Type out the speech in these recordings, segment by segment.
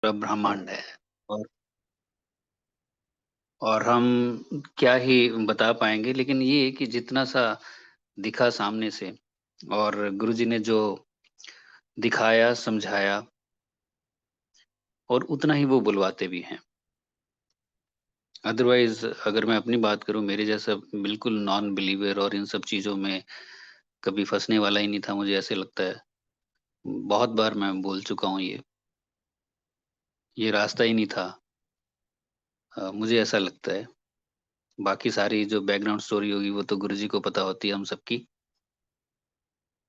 पूरा ब्रह्मांड है। और हम क्या ही बता पाएँगे, लेकिन ये है कि जितना सा दिखा सामने से और गुरुजी ने जो दिखाया, समझाया और उतना ही वो बुलवाते भी हैं। अदरवाइज़ अगर मैं अपनी बात करूँ, मेरे जैसा बिल्कुल नॉन बिलीवर और इन सब चीज़ों में कभी फँसने वाला ही नहीं था, मुझे ऐसे लगता है। बहुत बार मैं बोल चुका हूँ ये रास्ता ही नहीं था। मुझे ऐसा लगता है। बाकी सारी जो बैकग्राउंड स्टोरी होगी वो तो गुरुजी को पता होती है हम सबकी।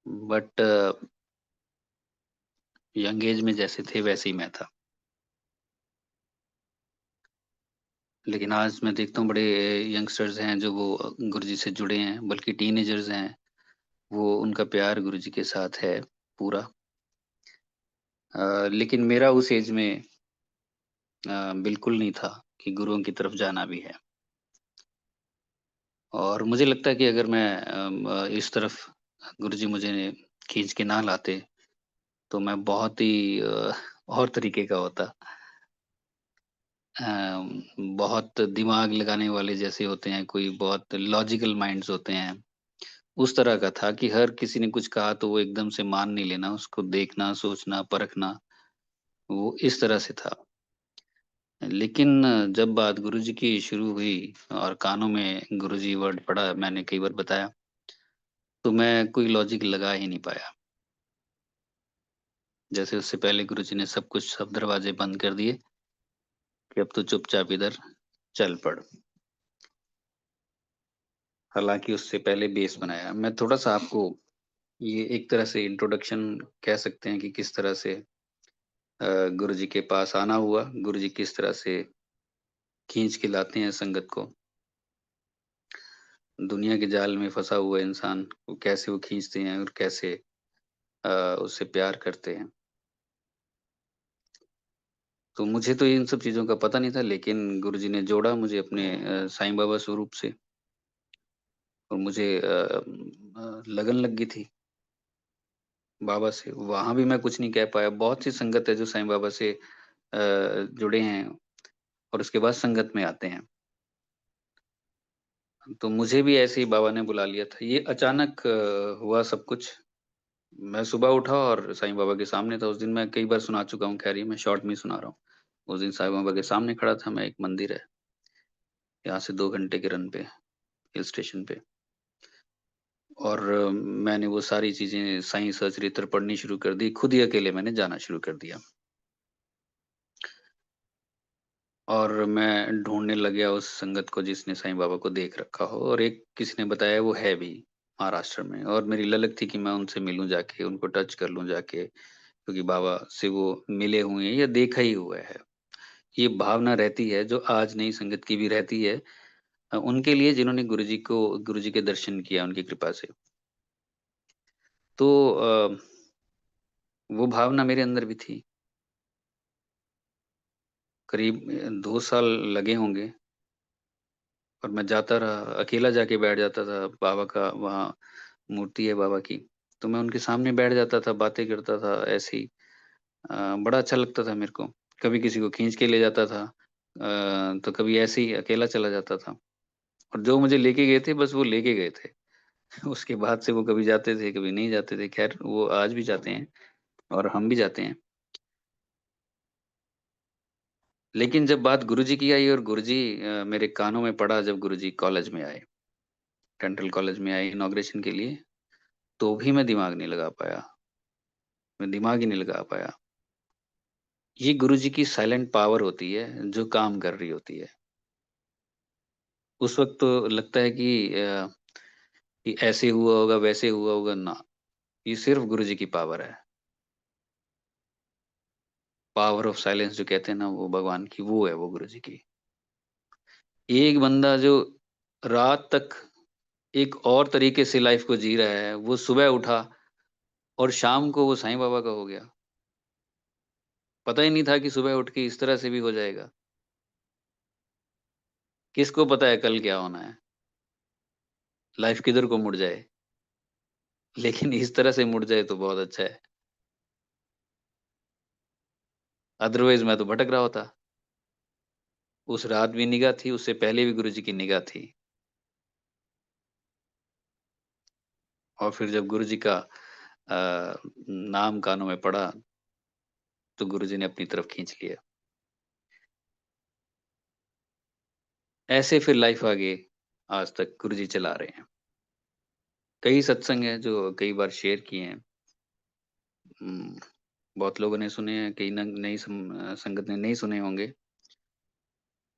बट यंग एज में जैसे थे वैसे ही मैं था। लेकिन आज मैं देखता हूँ बड़े यंगस्टर्स हैं जो वो गुरुजी से जुड़े हैं, बल्कि टीनेजर्स हैं, वो उनका प्यार गुरुजी के साथ है पूरा। लेकिन मेरा उस एज में बिल्कुल नहीं था कि गुरुओं की तरफ जाना भी है। और मुझे लगता है कि अगर मैं इस तरफ गुरुजी मुझे खींच के ना लाते, तो मैं बहुत ही और तरीके का होता। बहुत दिमाग लगाने वाले जैसे होते हैं, कोई बहुत लॉजिकल माइंड्स होते हैं, उस तरह का था कि हर किसी ने कुछ कहा तो वो एकदम से मान नहीं लेना, उसको देखना, सोचना, परखना, वो इस तरह से था। लेकिन जब बात गुरुजी की शुरू हुई और कानों में गुरुजी वर्ड पड़ा, मैंने कई बार बताया, तो मैं कोई लॉजिक लगा ही नहीं पाया। जैसे उससे पहले गुरुजी ने सब दरवाजे बंद कर दिए कि अब तो चुपचाप इधर चल पड़। हालाँकि उससे पहले बेस बनाया। मैं थोड़ा-सा आपको ये एक तरह से इंट्रोडक्शन कह सकते हैं कि किस तरह से गुरुजी के पास आना हुआ, गुरुजी किस तरह से खींच के लाते हैं संगत को। दुनिया के जाल में फँसा हुआ इंसान को कैसे वो खींचते हैं और कैसे अ, उससे प्यार करते हैं। तो मुझे तो इन सब चीज़ों का पता नहीं था, लेकिन गुरुजी ने जोड़ा मुझे अपने साईं बाबा स्वरूप से और मुझे लगन लग गई थी बाबा से। वहाँ भी मैं कुछ नहीं कह पाया। बहुत सी संगत है जो साईं बाबा से जुड़े हैं और उसके बाद संगत में आते हैं। तो मुझे भी ऐसे ही बाबा ने बुला लिया था। ये अचानक हुआ सब कुछ। मैं सुबह उठा और साईं बाबा के सामने था। उस दिन मैं कई बार सुना चुका हूँ, खैर ये मैं शॉर्ट में ही सुना रहा हूँ। उस दिन साईं बाबा के सामने खड़ा था मैं, एक मंदिर है, यहाँ से 2 घंटे के रन पे, हिल स्टेशन पे। और मैंने वो सारी चीज़ें साईं सचरित्र पढ़नी शुरू कर दी। खुद ही अकेले मैंने जाना शुरू कर दिया। और मैं ढूँढने लग गया उस संगत को जिसने साईं बाबा को देख रखा हो, और एक किसी ने बताया वो है भी महाराष्ट्र में, और मेरी ललक थी कि मैं उनसे मिलूँ जाके, उनको टच कर लूँ जाके, क्योंकि बाबा से वो मिले हुए हैं या देखा ही हुआ है। ये भावना रहती है जो आज नई संगत की भी रहती है उनके लिए जिन्होंने गुरुजी के दर्शन किया उनकी कृपा से। तो वो भावना मेरे अंदर भी थी। करीब 2 साल लगे होंगे और मैं जाता रहा, अकेला जाके बैठ जाता था बाबा का, वहाँ मूर्ति है बाबा की, तो मैं उनके सामने बैठ जाता था, बातें करता था ऐसे ही। बड़ा अच्छा लगता था मेरे को। कभी किसी को खींच के ले जाता था तो कभी ऐसे ही अकेला चला जाता था, और जो मुझे लेके गए थे बस वो लेके गए थे। उसके बाद से वो कभी जाते थे, कभी नहीं जाते थे। ख़ैर वो आज भी जाते हैं और हम भी जाते हैं। लेकिन जब बात गुरुजी की आई और गुरुजी मेरे कानों में पड़ा जब गुरुजी कॉलेज में आए, डेंटल कॉलेज में आए इनॉग्रेशन के लिए, तो भी मैं दिमाग नहीं लगा पाया। मैं दिमाग ही नहीं लगा पाया। ये गुरुजी की साइलेंट पावर होती है, जो काम कर रही होती है। उस वक़्त तो लगता है कि ऐसे हुआ होगा, वैसे हुआ होगा, ना, ये सिर्फ़ गुरुजी की पावर है। पावर ऑफ साइलेंस जो कहते हैं ना, वो भगवान की, वो है वो गुरुजी की। एक बंदा जो रात तक एक और तरीके से लाइफ़ को जी रहा है, वो सुबह उठा और शाम को वो साईं बाबा का हो गया। पता ही नहीं था कि सुबह उठ के इस तरह से भी हो जाएगा। किसको पता है कल क्या होना है? लाइफ़ किधर को मुड़ जाए? लेकिन इस तरह से मुड़ जाए तो बहुत अच्छा है। अदरवाइज़ मैं तो भटक रहा होता। उस रात भी निगाह थी, उससे पहले भी गुरुजी की निगाह थी। और फिर जब गुरुजी का नाम कानों में पड़ा, तो गुरुजी ने अपनी तरफ खींच लिया। ऐसे फिर लाइफ़ आगे आज तक गुरुजी चला रहे हैं। कई सत्संग हैं जो कई बार शेयर किए हैं। उम, बहुत लोगों ने सुने हैं, कई नई संगत ने नहीं सुने होंगे।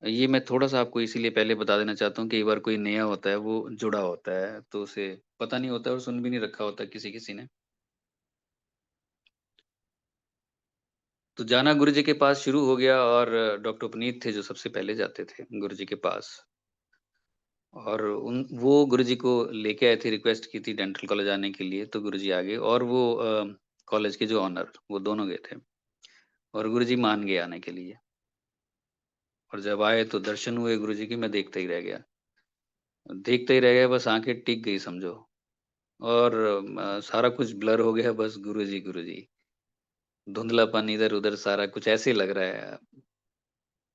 ये मैं थोड़ा-सा आपको इसीलिए पहले बता देना चाहता हूँ, कई बार कोई नया होता है, वो जुड़ा होता है, तो उसे पता नहीं होता है और सुन भी नहीं रखा होता किसी-किसी ने। तो जाना गुरुजी के पास शुरू हो गया और डॉक्टर पुनीत थे जो सबसे पहले जाते थे गुरुजी के पास। और उन वो गुरुजी को लेके आए थे, रिक्वेस्ट की थी डेंटल कॉलेज आने के लिए, तो गुरुजी आ गए और वो कॉलेज के जो ओनर, वो दोनों गए थे और गुरुजी मान गए आने के लिए। और जब आए तो दर्शन हुए गुरुजी के, मैं देखता ही रह गया। देखते ही रह गया, बस आँखें टिक गई समझो। और सारा कुछ ब्लर हो गया, बस गुरुजी, गुरुजी। धुंधलापन इधर-उधर सारा कुछ ऐसे लग रहा है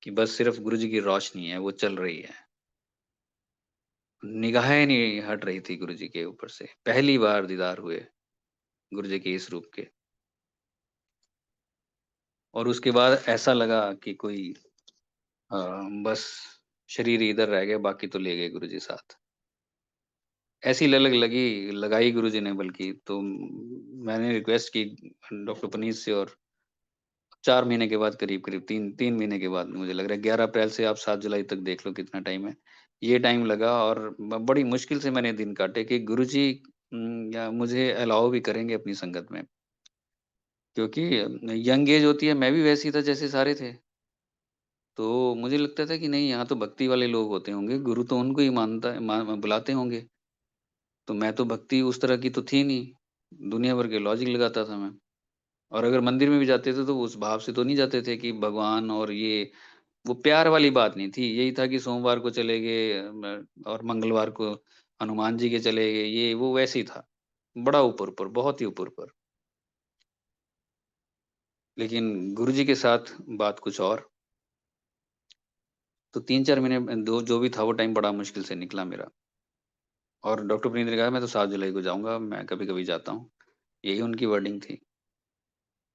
कि बस सिर्फ़ गुरुजी की रोशनी है, वो चल रही है। निगाहें नहीं हट रही थी गुरुजी के ऊपर से। पहली बार दीदार हुए गुरुजी के इस रूप के। और उसके बाद ऐसा लगा कि कोई अ, बस शरीर ही इधर रह गया, बाकी तो ले गए गुरुजी साथ। ऐसी ललक लगाई गुरुजी ने, बल्कि तो मैंने रिक्वेस्ट की डॉक्टर पुनीत से। और 4 महीने के बाद, करीब-करीब 3 महीने के बाद, मुझे लग रहा है 11 अप्रैल से आप 7 जुलाई तक देख लो कितना टाइम है। ये टाइम लगा और बड़ी मुश्किल से मैंने दिन काटे कि गुरुजी या मुझे अलाउ भी करेंगे अपनी संगत में। क्योंकि यंग एज होती है, मैं भी वैसे ही था जैसे सारे थे। तो मुझे लगता था कि नहीं, यहाँ तो भक्ति वाले लोग होते होंगे, गुरु तो उनको ही मानता है बुलाते होंगे। तो मैं तो भक्ति उस तरह की तो थी नहीं, दुनिया भर के लॉजिक लगाता था मैं। और अगर मंदिर में भी जाते थे तो उस भाव से तो नहीं जाते थे कि भगवान और ये, वो प्यार वाली बात नहीं थी। यही था कि सोमवार को चले गए और मंगलवार को हनुमान जी के चले गए, ये वो वैसे ही था। बड़ा ऊपर-ऊपर, बहुत ही ऊपर-ऊपर। लेकिन गुरुजी के साथ बात कुछ और। तो 3-4 महीने दो जो भी था वो टाइम बड़ा मुश्किल से निकला मेरा। और डॉक्टर प्रीत ने कहा मैं तो 7 जुलाई को जाऊँगा, मैं कभी-कभी जाता हूँ। यही उनकी वर्डिंग थी।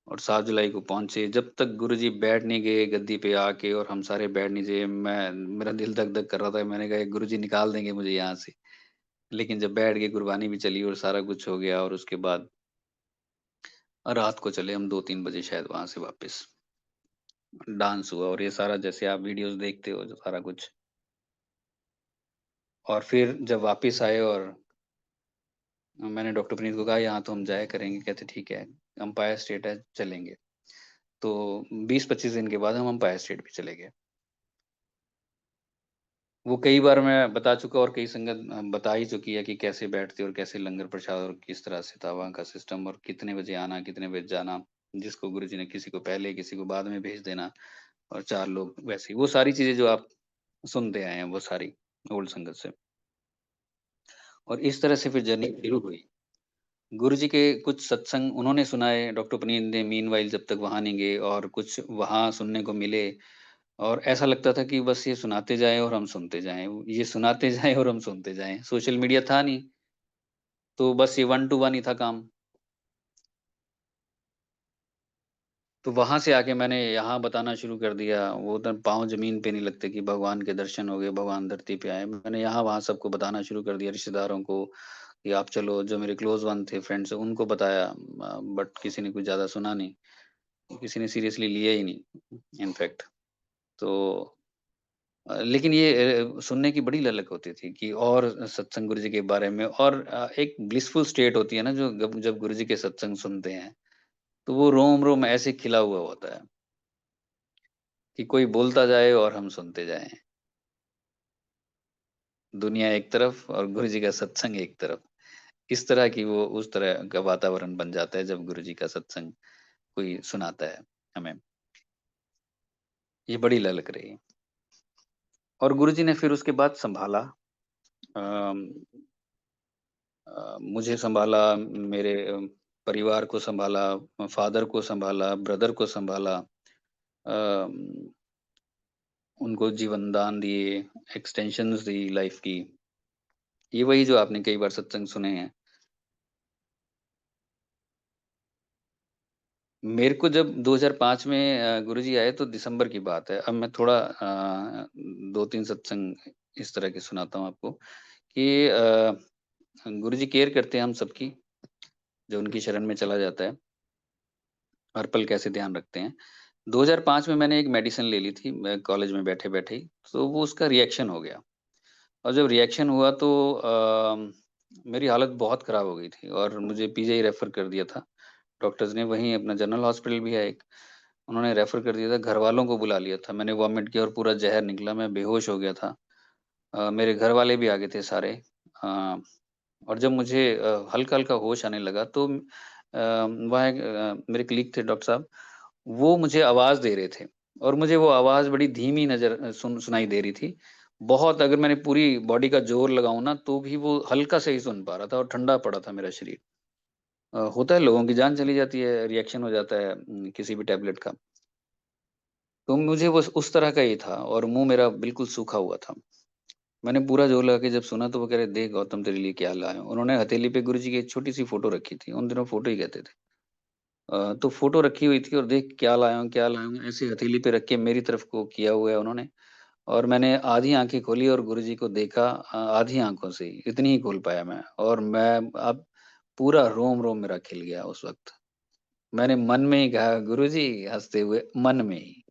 और 7 जुलाई को पहुँचे, जब तक गुरुजी बैठ नहीं गए गद्दी पे आके और हम सारे बैठ नहीं गए, मैं मेरा दिल धक-धक कर रहा था। मैंने कहा गुरुजी निकाल देंगे मुझे यहाँ से। लेकिन जब बैठ गए, गुरबानी भी चली और सारा कुछ हो गया और उसके बाद रात को चले हम 2-3 बजे शायद वहाँ से वापस। डांस हुआ और ये सारा जैसे आप वीडियोज़ देखते हो जो सारा कुछ। और फिर जब वापस आए और मैंने डॉक्टर पुनीत को कहा यहाँ तो हम जाया करेंगे, कहते ठीक है, एम्पायर स्टेट है चलेंगे। तो 20-25 दिन के बाद हम एम्पायर स्टेट भी चले गए। वो कई बार मैं बता चुका और कई संगत बता ही चुकी है कि कैसे बैठते और कैसे लंगर प्रसाद और किस तरह से था वहाँ का सिस्टम और कितने बजे आना, कितने बजे जाना। जिसको गुरुजी ने किसी को पहले, किसी को बाद में भेज देना और 4 लोग वैसे ही। वो सारी चीज़ें जो आप सुनते आए हैं, वो सारी ओल्ड संगत से। और इस तरह से फिर जर्नी शुरू हुई। गुरुजी के कुछ सत्संग उन्होंने सुनाए, डॉक्टर पुनीत ने मीनवाइल जब तक वहाँ नहीं गए, और कुछ वहाँ सुनने को मिले। और ऐसा लगता था कि बस ये सुनाते जाएँ और हम सुनते जाएँ, ये सुनाते जाएँ और हम सुनते जाएँ। सोशल मीडिया था नहीं, तो बस ये 1 टू 1 ही था काम। तो वहाँ से आके मैंने यहाँ बताना शुरू कर दिया, वो तो पाँव ज़मीन पे नहीं लगते कि भगवान के दर्शन हो गए, भगवान धरती पे आए। मैंने यहाँ-वहाँ सबको बताना शुरू कर दिया, रिश्तेदारों को कि आप चलो, जो मेरे क्लोज़ वन थे, फ्रेंड्स, उनको बताया, बट किसी ने कुछ ज़्यादा सुना नहीं, किसी ने सीरियसली लिया ही नहीं इनफैक्ट। तो लेकिन ये सुनने की बड़ी ललक होती थी कि और सत्संग गुरु जी के बारे में। और एक ब्लिसफुल स्टेट होती है ना, जो जब जब गुरु जी के सत्संग सुनते हैं, तो वो रोम-रोम ऐसे खिला हुआ होता है कि कोई बोलता जाए और हम सुनते जाएँ। दुनिया एक तरफ और गुरु जी का सत्संग एक तरफ। इस तरह की वो उस तरह का वातावरण बन जाता है जब गुरु जी का सत्संग कोई सुनाता है हमें। ये बड़ी ललक रही। और गुरु जी ने फिर उसके बाद सँभाला। अम मुझे सँभाला, मेरे परिवार को सँभाला, फ़ादर को सँभाला, ब्रदर को सँभाला। अम, उनको जीवन दान दिए, एक्सटेंशन्स दी लाइफ़ की। ये वही जो आपने कई बार सत्संग सुने हैं। मेरे को जब 2005 में गुरुजी आए तो दिसंबर की बात है। अब मैं थोड़ा 2-3 सत्संग इस तरह के सुनाता हूँ आपको कि गुरुजी केयर करते हैं हम सबकी, जो उनकी शरण में चला जाता है, हर पल कैसे ध्यान रखते हैं। 2005 में मैंने एक मेडिसिन ले ली थी, मैं कॉलेज में बैठे-बैठे ही, तो वो उसका रिएक्शन हो गया और जब रिएक्शन हुआ तो मेरी हालत बहुत खराब हो गई थी और मुझे पीजीआई रेफ़र कर दिया था। डॉक्टर्स ने वहीं अपना जनरल हॉस्पिटल भी है एक, उन्होंने रेफ़र कर दिया था, घरवालों को बुला लिया था। मैंने वॉमिट किया और पूरा ज़हर निकला, मैं बेहोश हो गया था। मेरे घरवाले भी आ गए थे सारे। अ, और जब मुझे हल्का-हल्का होश आने लगा तो वहाँ एक मेरे कलीग थे डॉक्टर साहब, वो मुझे आवाज़ दे रहे थे और मुझे वो आवाज़ बड़ी धीमी सुनाई दे रही थी। बहुत अगर मैंने पूरी बॉडी का ज़ोर लगाऊँ ना, तो भी वो हल्का से ही सुन पा रहा था और ठंडा पड़ा था मेरा शरीर। होता है लोगों की जान चली जाती है, रिएक्शन हो जाता है किसी भी टैबलेट का। तो मुझे बस उस तरह का ही था और मुँह मेरा बिल्कुल सूखा हुआ था। मैंने पूरा ज़ोर लगा के जब सुना तो वो कह रहे, "देख गौतम तेरे लिए क्या लाया हूँ।" उन्होंने हथेली पे गुरुजी की एक छोटी-सी फ़ोटो रखी थी, उन दिनों फ़ोटो ही कहते थे। तो फ़ोटो रखी हुई थी और देख क्या लाया हूँ, ऐसे हथेली पे रख के मेरी तरफ को किया हुआ है उन्होंने और मैंने आधी आँखें खोली और गुरुजी को देखा आधी आँखों से ही, इतनी ही खोल पाया मैं और मैं अब पूरा रोम-रोम मेरा खिल गया उस वक़्त। मैंने मन में ही कहा, "गुरुजी" हँसते हुए मन में ही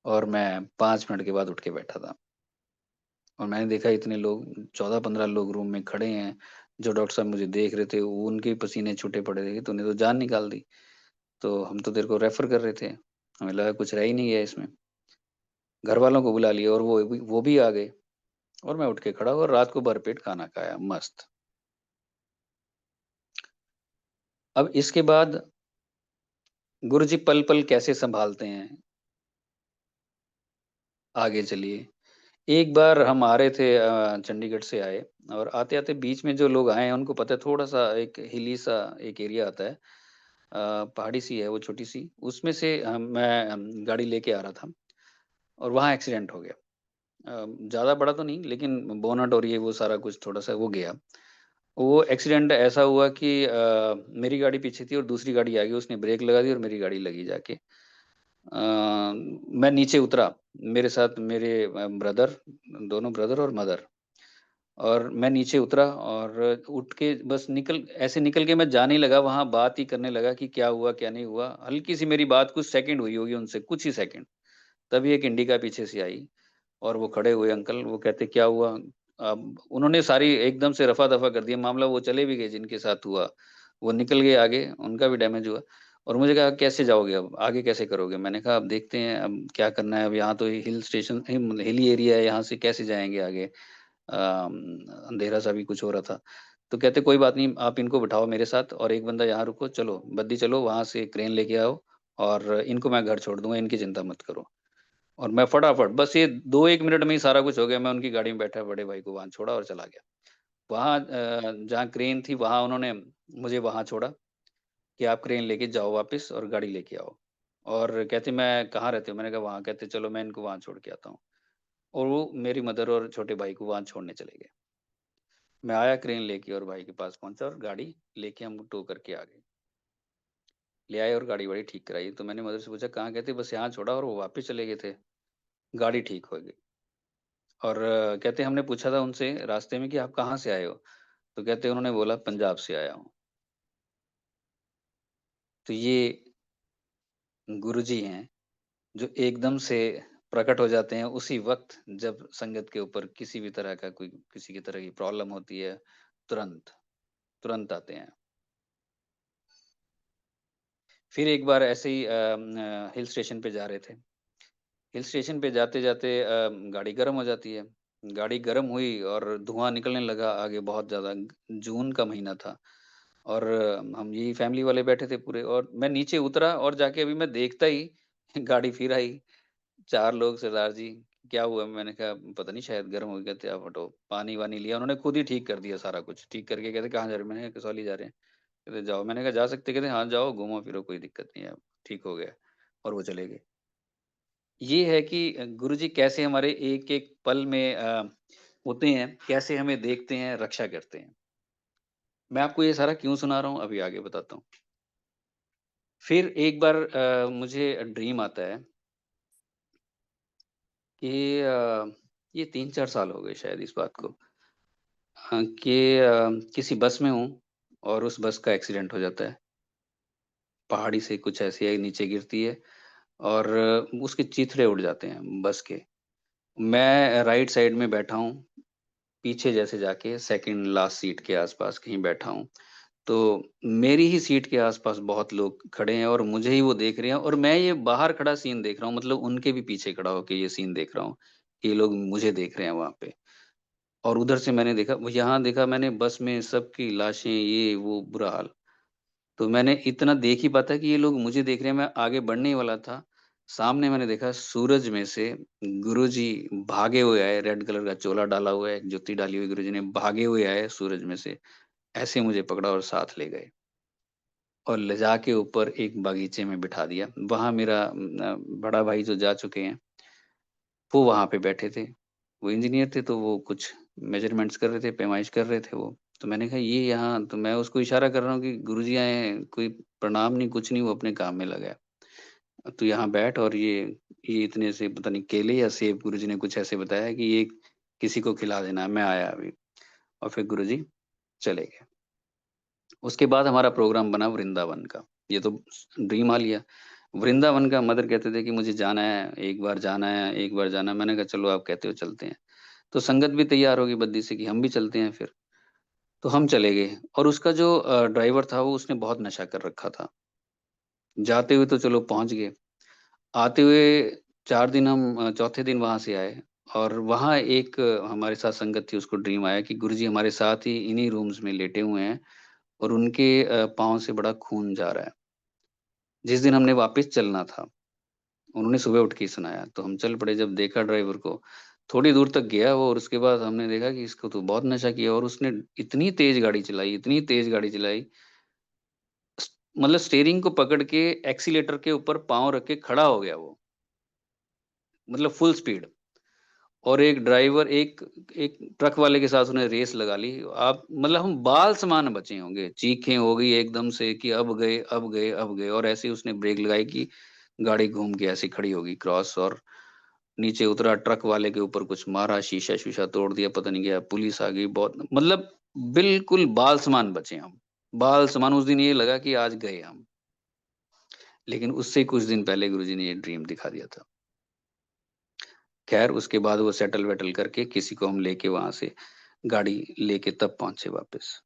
और मैं 5 मिनट के बाद उठ के बैठा था। और मैंने देखा इतने लोग 14-15 लोग रूम में खड़े हैं, जो डॉक्टर साहब मुझे देख रहे थे, वो उनके पसीने छूटे पड़े थे, "तूने तो जान निकाल दी, तो हम तो तेरे को रेफ़र कर रहे थे, हमें लगा कुछ रह ही नहीं गया इसमें।" घरवालों को बुला लिया और वो भी आ गए और मैं उठ के खड़ा हुआ और रात को भरपेट खाना खाया, मस्त। अब इसके बाद गुरुजी पल-पल कैसे सँभालते हैं, आगे चलिए। एक बार हम आ रहे थे चंडीगढ़ से आए और आते-आते बीच में जो लोग आए हैं, उनको पता है थोड़ा-सा एक हिली सा एक एरिया आता है। पहाड़ी सी है वो छोटी-सी, उसमें से मैं गाड़ी लेके आ रहा था और वहाँ एक्सीडेंट हो गया। ज़्यादा बड़ा तो नहीं लेकिन बोनट और ये वो सारा कुछ थोड़ा-सा वो गया। वो एक्सीडेंट ऐसा हुआ कि मेरी गाड़ी पीछे थी और दूसरी गाड़ी आगे उसने ब्रेक लगा दी और मेरी गाड़ी लगी जाके। अ, मैं नीचे उतरा, मेरे साथ मेरे ब्रदर, दोनों ब्रदर और मदर। और मैं नीचे उतरा और उठ के बस निकल के मैं जाने ही लगा, वहाँ बात ही करने लगा कि क्या हुआ, क्या नहीं हुआ। हल्की-सी मेरी बात कुछ सेकंड हुई होगी उनसे, कुछ ही सेकंड। तभी एक इंडिका पीछे से आई और वो खड़े हुए अंकल, वो कहते, "क्या हुआ?" अब उन्होंने सारी एकदम से रफ़ा-दफ़ा कर दिया मामला, वो चले भी गए जिनके साथ हुआ। वो निकल गए आगे, उनका भी डैमेज हुआ और मुझे कहा, "कैसे जाओगे अब? आगे कैसे करोगे?" मैंने कहा, "अब देखते हैं, अब क्या करना है। अब यहाँ तो हिल स्टेशन हिली एरिया है, यहाँ से कैसे जाएँगे आगे?" अंधेरा सा भी कुछ हो रहा था। तो कहते कोई बात नहीं आप इनको बिठाओ मेरे साथ और एक बंदा यहाँ रुको, चलो बद्दी चलो वहाँ से क्रेन लेके आओ और इनको मैं घर छोड़ दूँगा, इनकी चिंता मत करो। और मैं फटाफट बस ये 2-1 मिनट में ही सारा कुछ हो गया, मैं उनकी गाड़ी में बैठा बड़े भाई को वहाँ छोड़ा और चला गया। वहाँ जहाँ क्रेन थी वहाँ उन्होंने मुझे वहाँ छोड़ा कि आप क्रेन लेके जाओ वापस और गाड़ी लेके आओ। और कहते मैं कहाँ रहते हो? मैंने कहा वहाँ, कहते चलो मैं इनको वहाँ छोड़ के आता हूँ। और वो मेरी मदर और छोटे भाई को वहाँ छोड़ने चले गए। मैं आया क्रेन लेके और भाई के पास पहुँचा और गाड़ी लेके हम टो करके आ गए। ले आए और गाड़ी वाड़ी ठीक कराई। तो मैंने मदर से पूछा कहाँ गए थे? बस यहाँ छोड़ा और वो वापस चले गए थे। गाड़ी ठीक हो गई। और कहते हमने पूछा था उनसे रास्ते में कि आप कहाँ से आए हो? तो कहते उन्होंने बोला पंजाब से आया हूँ। तो ये गुरुजी हैं जो एकदम से प्रकट हो जाते हैं उसी वक़्त जब संगत के ऊपर किसी भी तरह का कोई किसी की तरह की प्रॉब्लम होती है, तुरंत, तुरंत आते हैं। फिर एक बार ऐसे ही हिल स्टेशन पे जा रहे थे। हिल स्टेशन पे जाते-जाते गाड़ी गर्म हो जाती है। गाड़ी गर्म हुई और धुआँ निकलने लगा आगे बहुत ज़्यादा। जून का महीना था और हम यही फैमिली वाले बैठे थे पूरे और मैं नीचे उतरा और जाके अभी मैं देखता ही गाड़ी फिर आई। 4 लोग सरदार जी, क्या हुआ? मैंने कहा पता नहीं शायद गर्म हो गया। कहते आप हटो। पानी-वानी लिया उन्होंने खुद ही ठीक कर दिया सारा कुछ। ठीक करके कहते कहाँ जा रहे हो? मैंने कहा कसौली जा रहे हैं। कहते जाओ। मैंने कहा जा सकते? कहते हाँ जाओ घूमो फिरो कोई दिक्कत नहीं है अब, ठीक हो गया। और वो चले गए। ये है कि गुरुजी कैसे हमारे एक-एक पल में होते हैं, कैसे हमें देखते हैं, रक्षा करते हैं। मैं आपको ये सारा क्यों सुना रहा हूँ, अभी आगे बताता हूँ। फिर एक बार मुझे ड्रीम आता है कि ये 3-4 साल हो गए शायद इस बात को। हाँ, कि किसी बस में हूँ और उस बस का एक्सीडेंट हो जाता है। पहाड़ी से कुछ ऐसे ही नीचे गिरती है और उसके चीथड़े उड़ जाते हैं बस के। मैं राइट साइड में बैठा हूँ, पीछे जैसे जाके सेकंड लास्ट सीट के आस-पास कहीं बैठा हूँ। तो मेरी ही सीट के आस-पास बहुत लोग खड़े हैं और मुझे ही वो देख रहे हैं और मैं ये बाहर खड़ा सीन देख रहा हूँ, मतलब उनके भी पीछे खड़ा होके ये सीन देख रहा हूँ, कि ये लोग मुझे देख रहे हैं वहाँ पे। और उधर से मैंने देखा, वो यहाँ देखा मैंने बस में सबकी लाशें, ये वो बुरा हाल। तो मैंने इतना देख ही पाता कि ये लोग मुझे देख रहे हैं, मैं आगे बढ़ने ही वाला था। सामने मैंने देखा सूरज में से गुरुजी भागे हुए आए, रेड कलर का चोला डाला हुआ है, जुत्ती डाली हुई गुरुजी ने, भागे हुए आए सूरज में से, ऐसे मुझे पकड़ा और साथ ले गए और ले जाके ऊपर एक बागीचे में बिठा दिया। वहाँ मेरा बड़ा भाई जो जा चुके हैं, वो वहाँ पे बैठे थे। वो इंजीनियर थे तो वो कुछ मेज़रमेंट्स कर रहे थे, पैमाइश कर रहे थे वो। तो मैंने कहा ये यहाँ, तो मैं उसको इशारा कर रहा हूँ कि गुरुजी आए हैं, कोई प्रणाम नहीं, कुछ नहीं, वो अपने काम में लगा है। तू यहाँ बैठ और ये इतने से पता नहीं केले या सेब गुरुजी ने कुछ ऐसे बताया कि ये किसी को खिला देना, मैं आया अभी। और फिर गुरुजी चले गए। उसके बाद हमारा प्रोग्राम बना वृंदावन का। ये तो ड्रीम आ लिया। वृंदावन का मदर कहते थे कि मुझे जाना है, एक बार जाना है, एक बार जाना है। मैंने कहा चलो आप कहते हो चलते हैं। तो संगत भी तैयार हो गई बद्दी से कि हम भी चलते हैं फिर। तो हम चले गए और उसका जो ड्राइवर था वो उसने बहुत नशा कर रखा था। जाते हुए तो चलो पहुँच गए। आते हुए 4 दिन हम चौथे दिन वहाँ से आए और वहाँ एक हमारे साथ संगत थी, उसको ड्रीम आया कि गुरुजी हमारे साथ ही इन्हीं रूम्स में लेटे हुए हैं और उनके पाँव से बड़ा खून जा रहा है। जिस दिन हमने वापस चलना था, उन्होंने सुबह उठ के ही सुनाया, तो हम चल पड़े। जब देखा ड्राइवर को, थोड़ी दूर तक गया वो और उसके बाद हमने देखा कि इसको तो बहुत नशा किया और उसने इतनी तेज़ गाड़ी चलाई, स मतलब स्टीयरिंग को पकड़ के एक्सीलेटर के ऊपर पाँव रख के खड़ा हो गया वो, मतलब फुल स्पीड। और एक ड्राइवर एक एक ट्रक वाले के साथ उसने रेस लगा ली। आप मतलब हम बाल समान बचे होंगे, चीखें हो गई एकदम से कि अब गए, अब गए, अब गए, और ऐसे ही उसने ब्रेक लगाई कि गाड़ी घूम के ऐसे खड़ी हो गई क्रॉस, और नीचे उतरा, ट्रक वाले के ऊपर कुछ मारा, शीशा-शीशा तोड़ दिया, पता नहीं क्या, पुलिस आ गई, बहुत मतलब बिल्कुल बाल समान बचे हम। बाल समान, उस दिन ये लगा कि आज गए हम। लेकिन उससे कुछ दिन पहले गुरुजी ने ये ड्रीम दिखा दिया था। ख़ैर उसके बाद वो सेटल-वेटल करके किसी को हम लेके वहाँ से गाड़ी लेके तब पहुँचे वापस।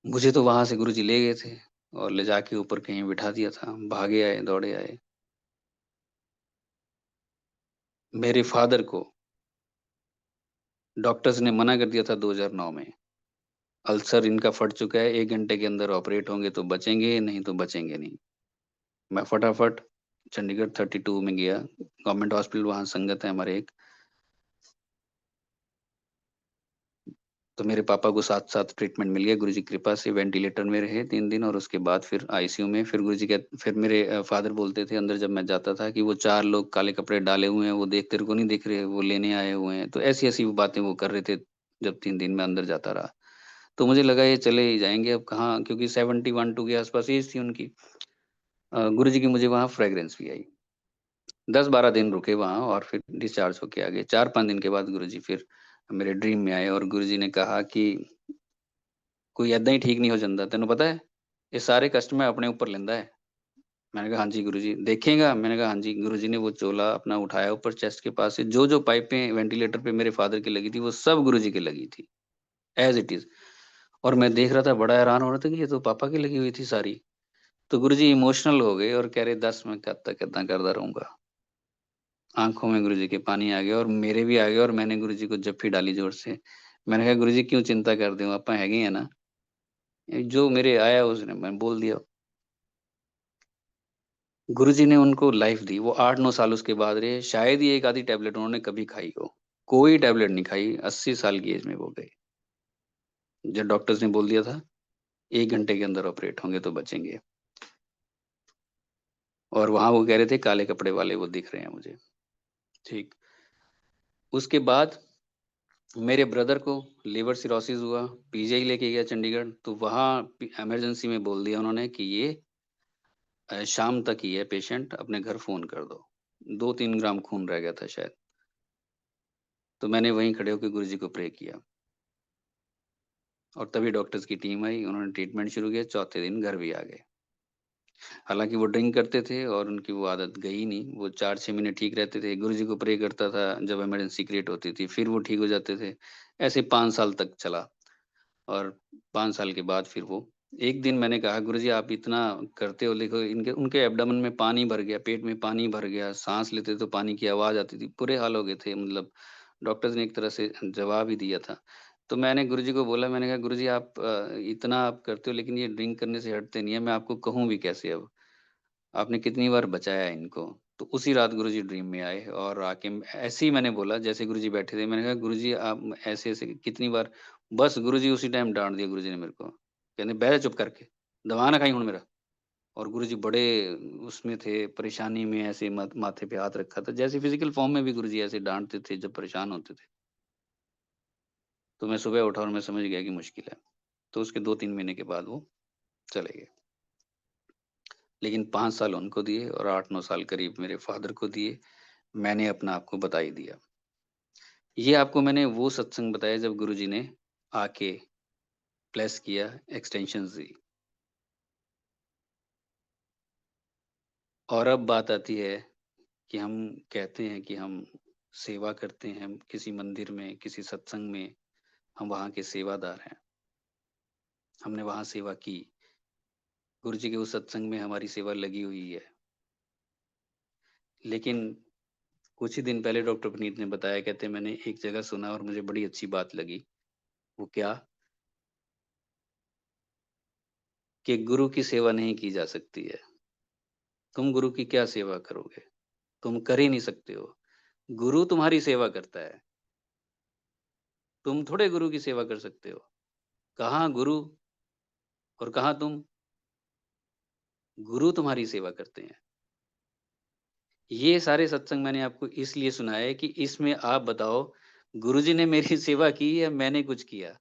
मुझे तो वहाँ से गुरुजी ले गए थे और ले जाके ऊपर कहीं बिठा दिया था। भागे आए, दौड़े आए। मेरे फ़ादर को डॉक्टर्स ने मना कर दिया था 2009 में। अल्सर इनका फट चुका है, 1 घंटे के अंदर ऑपरेट होंगे तो बचेंगे, नहीं तो बचेंगे नहीं। मैं फटाफट चंडीगढ़ 32 में गया, गवर्नमेंट हॉस्पिटल, वहाँ संगत है हमारे एक। तो मेरे पापा को साथ-साथ ट्रीटमेंट मिल गया गुरुजी की कृपा से। वेंटिलेटर में रहे 3 दिन और उसके बाद फिर आईसीयू में। फिर गुरुजी फिर मेरे फादर बोलते थे अंदर जब मैं जाता था कि वो 4 लोग काले कपड़े डाले हुए हैं, वो तेरे को नहीं दिख रहे, वो लेने आए हुए हैं। तो ऐसी-ऐसी वो बातें वो कर रहे थे, जब 3 दिन मैं अंदर जाता रहा। तो मुझे लगा ये चले ही जाएँगे अब कहाँ, क्योंकि 71-2 के आस-पास एज थी उनकी। गुरुजी की मुझे वहाँ फ्रेग्रेंस भी आई। 10-12 दिन रुके वहाँ और फिर डिस्चार्ज होके आ गए। 4-5 दिन के बाद गुरुजी फिर मेरे ड्रीम में आए और गुरुजी ने कहा कि कोई ਏਦਾਂ ही ठीक नहीं हो ਜਾਂਦਾ, ਤੈਨੂੰ पता है? ये सारे कष्ट मैं अपने ऊपर लेंदा है। मैंने कहा हाँ जी गुरुजी। देखेगा? मैंने कहा हाँ जी। गुरुजी ने वो चोला अपना उठाया ऊपर चेस्ट के पास से, जो-जो पाइपें वेंटिलेटर पे मेरे फादर की लगी थी, वो सब गुरुजी की लगी थी, ऐज़ इट इज़। और मैं देख रहा था, बड़ा हैरान हो रहा था कि ये तो पापा की लगी हुई थी सारी। तो गुरुजी इमोशनल हो गए और कह रहे, "दस मैं कद तक ऐदां करदा रहूँगा।" आँखों में गुरुजी के पानी आ गया और मेरे भी आ गए और मैंने गुरुजी को जप्फी डाली ज़ोर से। मैंने कहा, "गुरुजी क्यों चिंता करदे हो? आपां हैगे आ ना।" जो मेरे आया उसने मैं बोल दिया। गुरुजी ने उनको लाइफ़ दी। वो 8-9 साल उसके बाद रहे। शायद ही 1 आधी टैबलेट उन्होंने कभी खाई हो। कोई टैबलेट नहीं खाई, 80 साल की एज में वो गए। जब डॉक्टर्स ने बोल दिया था, 1 घंटे के अंदर ऑपरेट होंगे तो बचेंगे। और वहाँ वो कह रहे थे काले कपड़े वाले वो दिख रहे हैं मुझे। ठीक। उसके बाद मेरे ब्रदर को लिवर सिरोसिस हुआ, पीजीआई लेके गया चंडीगढ़, तो वहाँ इमरजेंसी में बोल दिया उन्होंने कि ये शाम तक ही है पेशेंट, अपने घर फ़ोन कर दो। 2-3 ग्राम खून रह गया था शायद। तो मैंने वहीं खड़े होके गुरुजी को प्रे किया और तभी डॉक्टर्स की टीम आई, उन्होंने ट्रीटमेंट शुरू किया, चौथे दिन घर भी आ गए। हालाँकि वो ड्रिंक करते थे और उनकी वो आदत गई नहीं, वो 4-6 महीने ठीक रहते थे, गुरुजी को प्रे करता था जब इमरजेंसी क्रिएट होती थी, फिर वो ठीक हो जाते थे। ऐसे 5 साल तक चला और 5 साल के बाद फिर वो एक दिन मैंने कहा गुरुजी आप इतना करते हो, देखो इनके उनके एब्डोमेन में पानी भर गया, पेट में पानी भर गया, साँस लेते तो पानी की आवाज़ आती थी, बुरे हाल हो गए थे, मतलब डॉक्टर्स ने एक तरह से जवाब ही दिया था। तो मैंने गुरुजी को बोला, मैंने कहा गुरुजी आप इतना आप करते हो लेकिन ये ड्रिंक करने से हटते नहीं है, मैं आपको कहूँ भी कैसे अब? आपने कितनी बार बचाया है इनको? तो उसी रात गुरुजी ड्रीम में आए और आके ऐसे ही मैंने बोला जैसे गुरुजी बैठे थे, मैंने कहा गुरुजी आप ऐसे-ऐसे कितनी बार, बस गुरुजी उसी टाइम डाँट दिया गुरुजी ने मेरे को। कहंदे बह जा चुप करके, दबा ना खाई हुण मेरा। और गुरुजी बड़े उसमें थे, परेशानी में ऐसे माथे पे हाथ रखा था। जैसे फिज़िकल फ़ॉर्म में भी गुरुजी ऐसे डाँटते थे जब परेशान होते थे। तो मैं सुबह उठा और मैं समझ गया कि मुश्किल है। तो उसके 2-3 महीने के बाद वो चले गए। लेकिन 5 साल उनको दिए और 8-9 साल करीब मेरे फ़ादर को दिए। मैंने अपना आपको बता ही दिया। ये आपको मैंने वो सत्संग बताया जब गुरुजी ने आके ब्लेस किया, एक्सटेंशंस दी। और अब बात आती है कि हम कहते हैं कि हम सेवा करते हैं, हम किसी मंदिर में, किसी सत्संग में, हम वहाँ के सेवादार हैं। हमने वहाँ सेवा की। गुरुजी के उस सत्संग में हमारी सेवा लगी हुई है। लेकिन कुछ ही दिन पहले डॉक्टर पुनीत ने बताया, कहते मैंने एक जगह सुना और मुझे बड़ी अच्छी बात लगी। वो क्या? कि गुरु की सेवा नहीं की जा सकती है। तुम गुरु की क्या सेवा करोगे? तुम कर ही नहीं सकते हो। गुरु तुम्हारी सेवा करता है। तुम थोड़े गुरु की सेवा कर सकते हो। कहाँ गुरु और कहाँ तुम? गुरु तुम्हारी सेवा करते हैं। ये सारे सत्संग मैंने आपको इसलिए सुनाए कि इसमें आप बताओ, गुरुजी ने मेरी सेवा की या मैंने कुछ किया?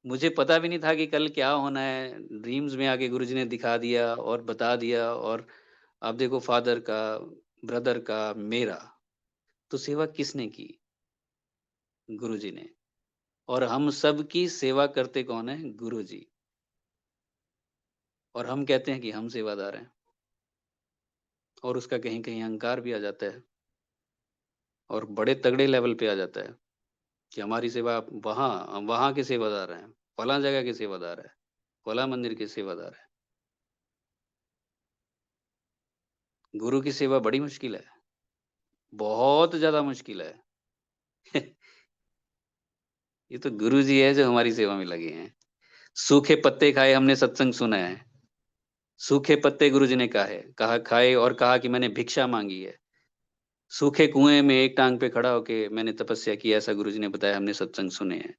मुझे पता भी नहीं था कि कल क्या होना है। ड्रीम्स में आके गुरुजी ने दिखा दिया और बता दिया और अब देखो फ़ादर का, ब्रदर का, मेरा, तो सेवा किसने की? गुरुजी ने। और हम सबकी सेवा करते कौन है? गुरुजी। और हम कहते हैं कि हम सेवादार हैं और उसका कहीं-कहीं अहंकार भी आ जाता है और बड़े तगड़े लेवल पे आ जाता है कि हमारी सेवा वहाँ वहाँ के सेवादार हैं, फलाँ जगह के सेवादार हैं, फलाँ मंदिर के सेवादार हैं। गुरु की सेवा बड़ी मुश्किल है, बहुत ज़्यादा मुश्किल है। ये तो गुरुजी है जो हमारी सेवा में लगे हैं। सूखे पत्ते खाए हमने सत्संग सुना है। सूखे पत्ते गुरुजी ने कहा खाए और कहा कि मैंने भिक्षा माँगी है। सूखे कुएँ में एक टाँग पे खड़ा होके मैंने तपस्या की, ऐसा गुरुजी ने बताया, हमने सत्संग सुने हैं।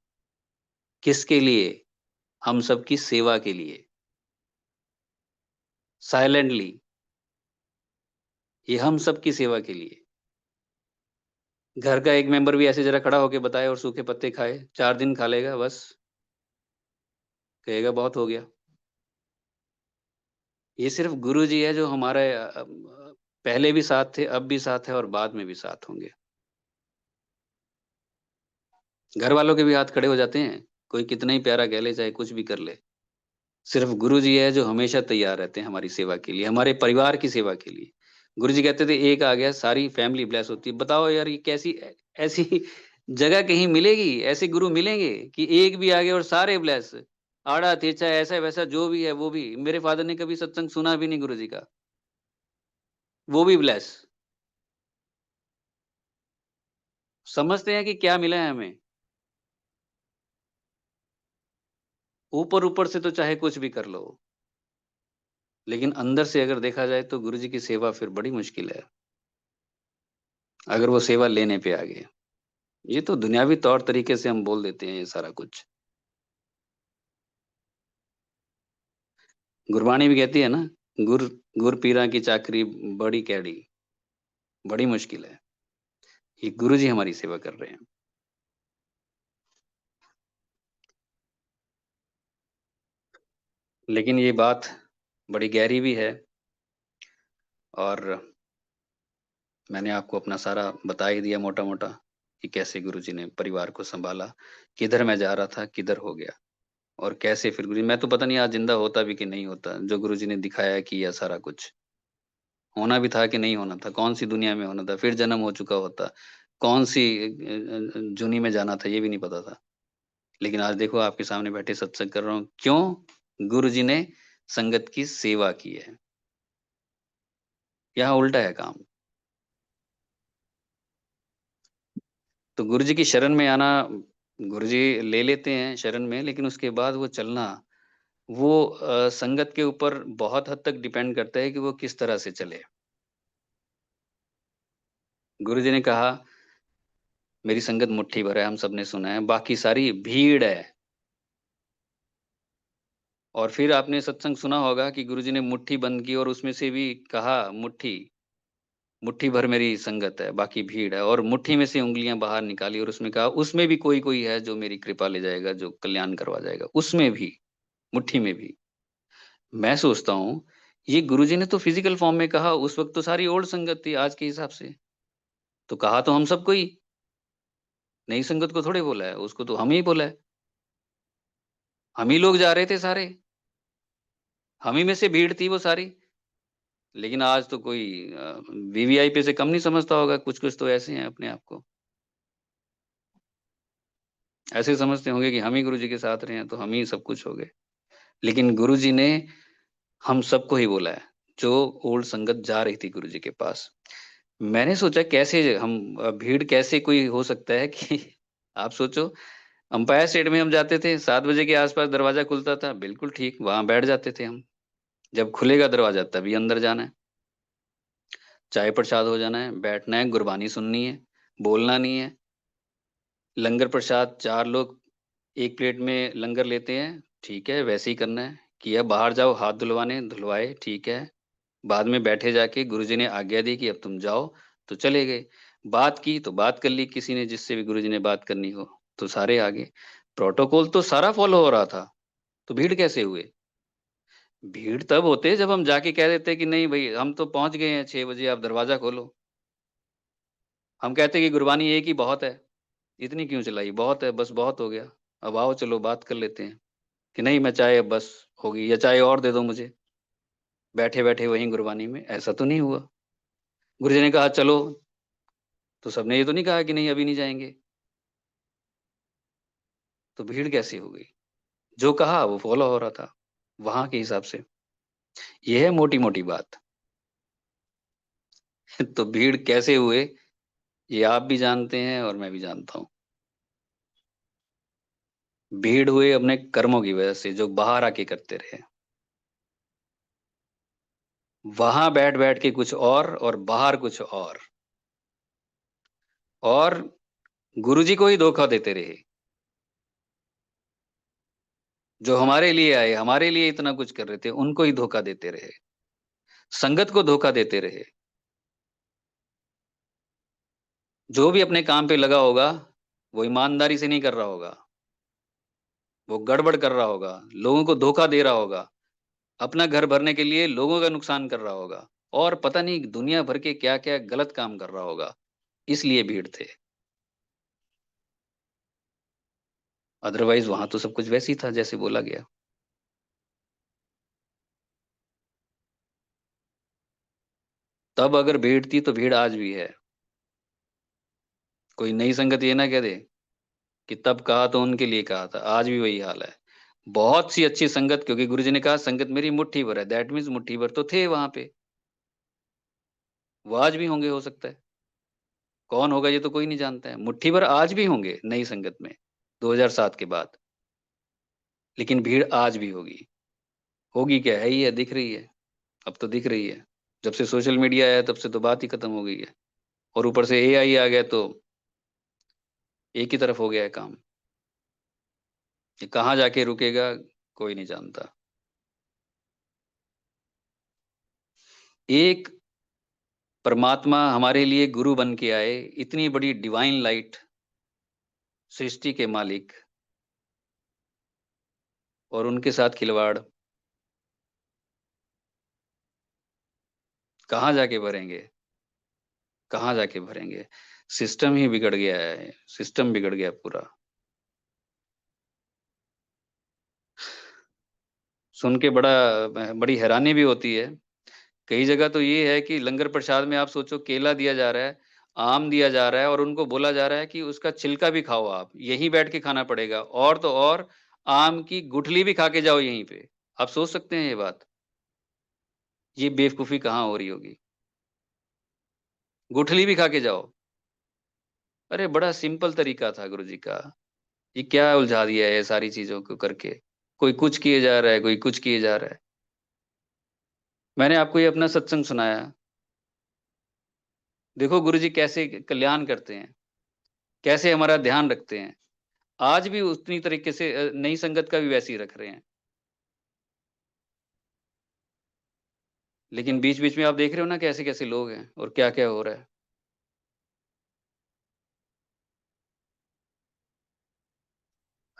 किसके लिए? हम सबकी सेवा के लिए, साइलेंटली, ये हम सबकी सेवा के लिए। घर का एक मेंबर भी ऐसे ज़रा खड़ा होके बताए और सूखे पत्ते खाए, 4 दिन खा लेगा बस, कहेगा बहुत हो गया। ये सिर्फ़ गुरुजी है जो हमारे पहले भी साथ थे, अब भी साथ है और बाद में भी साथ होंगे। घर वालों के भी हाथ खड़े हो जाते हैं, कोई कितना ही प्यारा कह ले, चाहे कुछ भी कर ले। सिर्फ़ गुरुजी है जो हमेशा तैयार रहते हैं हमारी सेवा के लिए, हमारे परिवार की सेवा के लिए। गुरुजी कहते थे एक आ गया सारी फैमिली ब्लेस होती है। बताओ यार ये कैसी ऐसी जगह कहीं मिलेगी? ऐसे गुरु मिलेंगे कि एक भी आ गया और सारे ब्लेस। आड़ा तेचा ऐसा-वैसा जो भी है वो भी। मेरे फ़ादर ने कभी सत्संग सुना भी नहीं गुरुजी का, वो भी ब्लेस। समझते हैं कि क्या मिला है हमें। ऊपर-ऊपर से तो चाहे कुछ भी कर लो, लेकिन अंदर से अगर देखा जाए तो गुरुजी की सेवा फिर बड़ी मुश्किल है, अगर वो सेवा लेने पे आ गए। ये तो दुनियावी तौर तरीके से हम बोल देते हैं ये सारा कुछ। गुरबाणी भी कहती है ना, गुर गुर पीरा की चाकरी बड़ी कैड़ी, बड़ी मुश्किल है। ये गुरुजी हमारी सेवा कर रहे हैं। लेकिन ये बात बड़ी गहरी भी है, और मैंने आपको अपना सारा बता ही दिया मोटा-मोटा कि कैसे गुरुजी ने परिवार को सँभाला, किधर मैं जा रहा था, किधर हो गया, और कैसे फिर गुरुजी, मैं तो पता नहीं आज ज़िंदा होता भी कि नहीं होता, जो गुरुजी ने दिखाया, किया सारा कुछ। होना भी था कि नहीं होना था, कौन-सी दुनिया में होना था, फिर जन्म हो चुका होता, कौन-सी जूनी में जाना था, ये भी नहीं पता था। लेकिन आज देखो आपके सामने बैठे सत्संग कर रहा हूँ, क्यों? गुरुजी ने संगत की सेवा की है। यहाँ उल्टा है काम। तो गुरुजी की शरण में आना, गुरुजी ले लेते हैं शरण में, लेकिन उसके बाद वो चलना, वो संगत के ऊपर बहुत हद तक डिपेंड करता है कि वो किस तरह से चले। गुरुजी ने कहा, मेरी संगत मुट्ठी भर है, हम सबने सुना है, बाकी सारी भीड़ है। और फिर आपने सत्संग सुना होगा कि गुरुजी ने मुट्ठी बंद की और उसमें से भी कहा, मुट्ठी, मुट्ठी भर मेरी संगत है, बाकी भीड़ है, और मुट्ठी में से उँगलियाँ बाहर निकाली और उसमें कहा, उसमें भी कोई-कोई है जो मेरी कृपा ले जाएगा, जो कल्याण करवा जाएगा, उसमें भी, मुट्ठी में भी। मैं सोचता हूँ, ये गुरुजी ने तो फिज़िकल फ़ॉर्म में कहा, उस वक़्त तो सारी ओल्ड संगत थी आज के हिसाब से। तो कहा तो हम सबको ही, नई संगत को थोड़ी बोला है, उसको तो हम ही बोला है। हम ही लोग जा रहे थे सारे, हम ही में से भीड़ थी वो सारी। लेकिन आज तो कोई वीवीआईपी से कम नहीं समझता होगा, कुछ-कुछ तो ऐसे हैं अपने आप को। ऐसे समझते होंगे कि हम ही गुरुजी के साथ रहे हैं, तो हम ही सब कुछ हो गए। लेकिन गुरुजी ने हम सबको ही बोला है, जो ओल्ड संगत जा रही थी गुरुजी के पास। मैंने सोचा कैसे हम भीड़ कैसे कोई हो सकता है कि आप सोचो, अंपायर स्टेट में हम जाते थे, 7 बजे के आस-पास दरवाज़ा खुलता था, बिल्कुल ठीक, वहाँ बैठ जाते थे हम। जब खुलेगा दरवाज़ा तभी अंदर जाना है, चाय प्रसाद हो जाना है, बैठना है, गुरबानी सुननी है, बोलना नहीं है। लंगर प्रसाद 4 लोग 1 प्लेट में लंगर लेते हैं, ठीक है, वैसे ही करना है। किया, बाहर जाओ हाथ धुलवाने, धुलवाए, ठीक है। बाद में बैठे जाके गुरुजी ने आज्ञा दी कि अब तुम जाओ, तो चले गए। बात की तो बात कर ली किसी ने, जिससे भी गुरुजी ने बात करनी हो, तो सारे आ गए। प्रोटोकॉल तो सारा फ़ॉलो हो रहा था, तो भीड़ कैसे हुए? भीड़ तब होते जब हम जाके कह देते कि नहीं भई हम तो पहुँच गए हैं 6 बजे, आप दरवाज़ा खोलो। हम कहते कि गुरबानी एक ही बहुत है, इतनी क्यों चलाई? बहुत है, बस बहुत हो गया। अब आओ चलो बात कर लेते हैं, कि नहीं मैं चाय अब बस होगी, या चाय और दे दो मुझे, बैठे-बैठे वहीं गुरबानी में, ऐसा तो नहीं हुआ। गुरुजी ने कहा चलो, तो सबने ये तो नहीं कहा कि नहीं अभी नहीं जाएँगे, तो भीड़ कैसे हो गई? जो कहा वो फ़ॉलो हो रहा था, वहाँ के हिसाब से। ये है मोटी-मोटी बात। तो भीड़ कैसे हुए, ये आप भी जानते हैं और मैं भी जानता हूँ। भीड़ हुए अपने कर्मों की वजह से, जो बाहर आके करते रहे। वहाँ बैठ-बैठ के कुछ और बाहर कुछ और गुरुजी को ही धोखा देते रहे। जो हमारे लिए आए, हमारे लिए इतना कुछ कर रहे थे, उनको ही धोखा देते रहे। संगत को धोखा देते रहे। जो भी अपने काम पे लगा होगा, वो ईमानदारी से नहीं कर रहा होगा। वो गड़बड़ कर रहा होगा, लोगों को धोखा दे रहा होगा, अपना घर भरने के लिए लोगों का नुकसान कर रहा होगा, और पता नहीं दुनिया भर के क्या-क्या गलत काम कर रहा होगा, इसलिए भीड़ थे। अदरवाइज़ वहाँ तो सब कुछ वैसे ही था जैसे बोला गया। तब अगर भीड़ थी तो भीड़ आज भी है। कोई नई संगत ये ना कह दे कि तब कहा तो उनके लिए कहा था, आज भी वही हाल है। बहुत सी अच्छी संगत, क्योंकि गुरुजी ने कहा संगत मेरी मुट्ठी भर है, दैट मीन्स मुट्ठी भर तो थे वहाँ पे। वो आज भी होंगे हो सकता है। कौन होगा ये तो कोई नहीं जानता है। मुट्ठी भर आज भी होंगे नई संगत में, 2007 के बाद। लेकिन भीड़ आज भी होगी। होगी क्या? है ही है, दिख रही है। अब तो दिख रही है। जब से सोशल मीडिया आया तब से तो बात ही खत्म हो गई है। और ऊपर से एआई आ गया तो एक ही तरफ हो गया है काम। ये कहाँ जाके रुकेगा कोई नहीं जानता। एक परमात्मा हमारे लिए गुरु बन के आए, इतनी बड़ी डिवाइन लाइट, सृष्टि के मालिक, और उनके साथ खिलवाड़, कहाँ जाके भरेंगे? कहाँ जाके भरेंगे? सिस्टम ही बिगड़ गया है, सिस्टम बिगड़ गया पूरा। सुन के बड़ी हैरानी भी होती है। कई जगह तो ये है कि लंगर प्रसाद में आप सोचो केला दिया जा रहा है, आम दिया जा रहा है, और उनको बोला जा रहा है कि उसका छिलका भी खाओ, आप यहीं बैठ के खाना पड़ेगा, और तो और आम की गुठली भी खा के जाओ यहीं पे। आप सोच सकते हैं ये बात? ये बेवकूफी कहाँ हो रही होगी? गुठली भी खा के जाओ। अरे बड़ा सिंपल तरीका था गुरु जी का। ये क्या उलझा दिया है ये सारी चीजों को करके? कोई कुछ किए जा रहा है, कोई कुछ किए जा रहा है। मैंने आपको ये अपना सत्संग सुनाया। देखो गुरु जी कैसे कल्याण करते हैं, कैसे हमारा ध्यान रखते हैं। आज भी उतनी तरीके से नई संगत का भी वैसे ही रख रहे हैं। लेकिन बीच बीच में आप देख रहे हो ना कैसे कैसे लोग हैं और क्या क्या हो रहा है।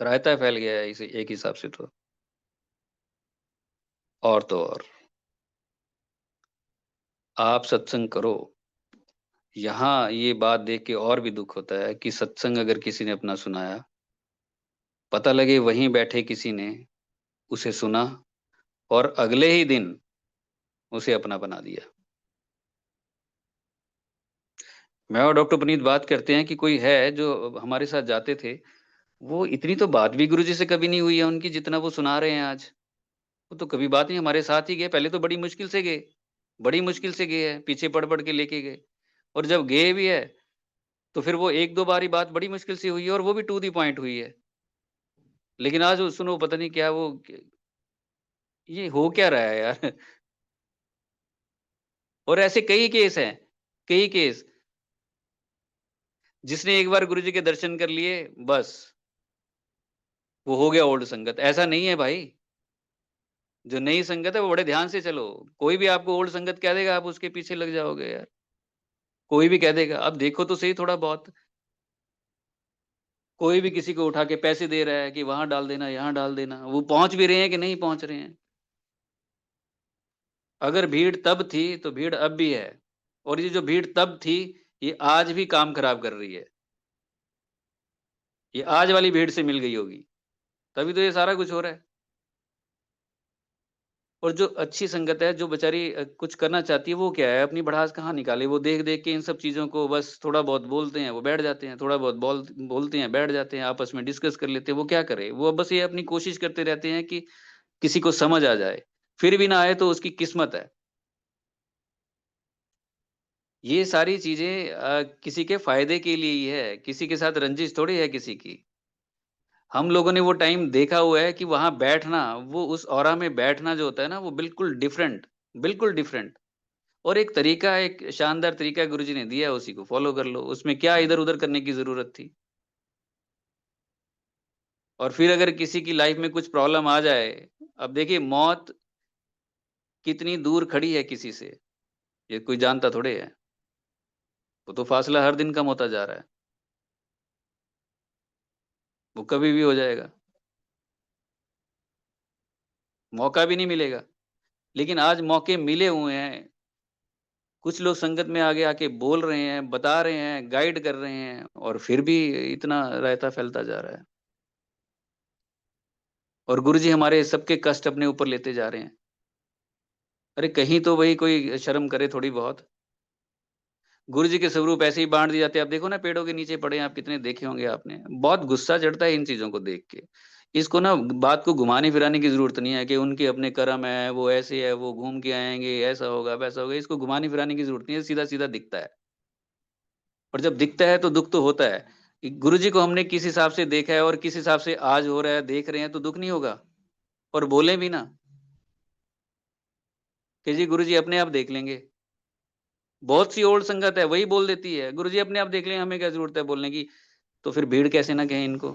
रायता फैल गया है इसे एक हिसाब से तो। और तो और आप सत्संग करो। यहाँ ये बात देख के और भी दुख होता है कि सत्संग अगर किसी ने अपना सुनाया, पता लगे वहीं बैठे किसी ने उसे सुना और अगले ही दिन उसे अपना बना दिया। मैं और डॉक्टर पुनीत बात करते हैं कि कोई है जो हमारे साथ जाते थे, वो इतनी तो बात भी गुरुजी से कभी नहीं हुई है उनकी जितना वो सुना रहे हैं आज। वो तो कभी बात नहीं, हमारे साथ ही गए, पहले तो बड़ी मुश्किल से गए, बड़ी मुश्किल से गए हैं, पीछे पढ़-पढ़ के लेके गए, और जब गए भी है, तो फिर वो 1-2 बार ही बात बड़ी मुश्किल से हुई है और वो भी टू द पॉइंट हुई है। लेकिन आज वो सुनो पता नहीं क्या वो क ये हो क्या रहा है यार? और ऐसे कई केस हैं, कई केस, जिसने एक बार गुरुजी के दर्शन कर लिए, बस वो हो गया ओल्ड संगत। ऐसा नहीं है भाई, जो नई संगत है वो बड़े ध्यान से चलो। कोई भी आपको ओल्ड संगत कह देगा, आप उसके पीछे लग जाओगे यार। कोई भी कह देगा, अब देखो तो सही थोड़ा बहुत। कोई भी किसी को उठा के पैसे दे रहा है कि वहाँ डाल देना, यहाँ डाल देना, वो पहुँच भी रहे हैं कि नहीं पहुँच रहे हैं। अगर भीड़ तब थी, तो भीड़ अब भी है, और ये जो भीड़ तब थी, ये आज भी काम खराब कर रही है। ये आज वाली भीड़ से मिल गई होगी, तभी तो ये सारा कुछ हो रहा है। और जो अच्छी संगत है, जो बेचारी कुछ करना चाहती है, वो क्या है, अपनी भड़ास कहाँ निकाले, वो देख-देख के इन सब चीज़ों को बस थोड़ा बहुत बोलते हैं, वो बैठ जाते हैं, थोड़ा बहुत बोलते हैं, बैठ जाते हैं, आपस में डिस्कस कर लेते हैं, वो क्या करें? वो बस ये अपनी कोशिश करते रहते हैं कि किसी को समझ आ जाए, फिर भी ना आए तो उसकी किस्मत है। ये सारी चीज़ें किसी के फ़ायदे के लिए ही है, किसी के साथ रंजिश थोड़ी है किसी की। हम लोगों ने वो टाइम देखा हुआ है कि वहाँ बैठना, वो उस ऑरा में बैठना जो होता है ना, वो बिल्कुल डिफरेंट। और एक तरीका, एक शानदार तरीका गुरुजी ने दिया है, उसी को फ़ॉलो कर लो, उसमें क्या इधर-उधर करने की ज़रूरत थी। और फिर अगर किसी की लाइफ़ में कुछ प्रॉब्लम आ जाए, अब देखिए मौत कितनी दूर खड़ी है किसी से, ये कोई जानता थोड़े है। वो तो फ़ासला हर दिन कम होता जा रहा है, वो कभी भी हो जाएगा, मौका भी नहीं मिलेगा। लेकिन आज मौके मिले हुए हैं, कुछ लोग संगत में आगे आके बोल रहे हैं, बता रहे हैं, गाइड कर रहे हैं, और फिर भी इतना रायता फैलता जा रहा है। और गुरुजी हमारे सबके कष्ट अपने ऊपर लेते जा रहे हैं। अरे कहीं तो भई कोई शर्म करे थोड़ी बहुत। गुरुजी के स्वरूप ऐसे ही बाँट दिए जाते हैं। आप देखो ना पेड़ों के नीचे पड़े हैं, आप कितने देखे होंगे आपने। बहुत गुस्सा चढ़ता है इन चीज़ों को देख के। इसको ना बात को घुमाने-फिराने की ज़रूरत नहीं है कि उनके अपने कर्म है, वो ऐसे है, वो घूम के आएँगे, ऐसा होगा, वैसा होगा। इसको घुमाने-फिराने की ज़रूरत नहीं है, सीधा-सीधा दिखता है। और जब दिखता है तो दुःख तो होता है। कि गुरुजी को हमने किस हिसाब से देखा है और किस हिसाब से आज हो रहा है, देख रहे हैं तो दुःख नहीं होगा? और बोलें भी ना कि जी गुरुजी अपने आप देख लेंगे। बहुत सी ओल्ड संगत है, वही बोल देती है, गुरुजी अपने आप देख लेंगे, हमें क्या ज़रूरत है बोलने की? तो फिर भीड़ कैसे ना कहें इनको?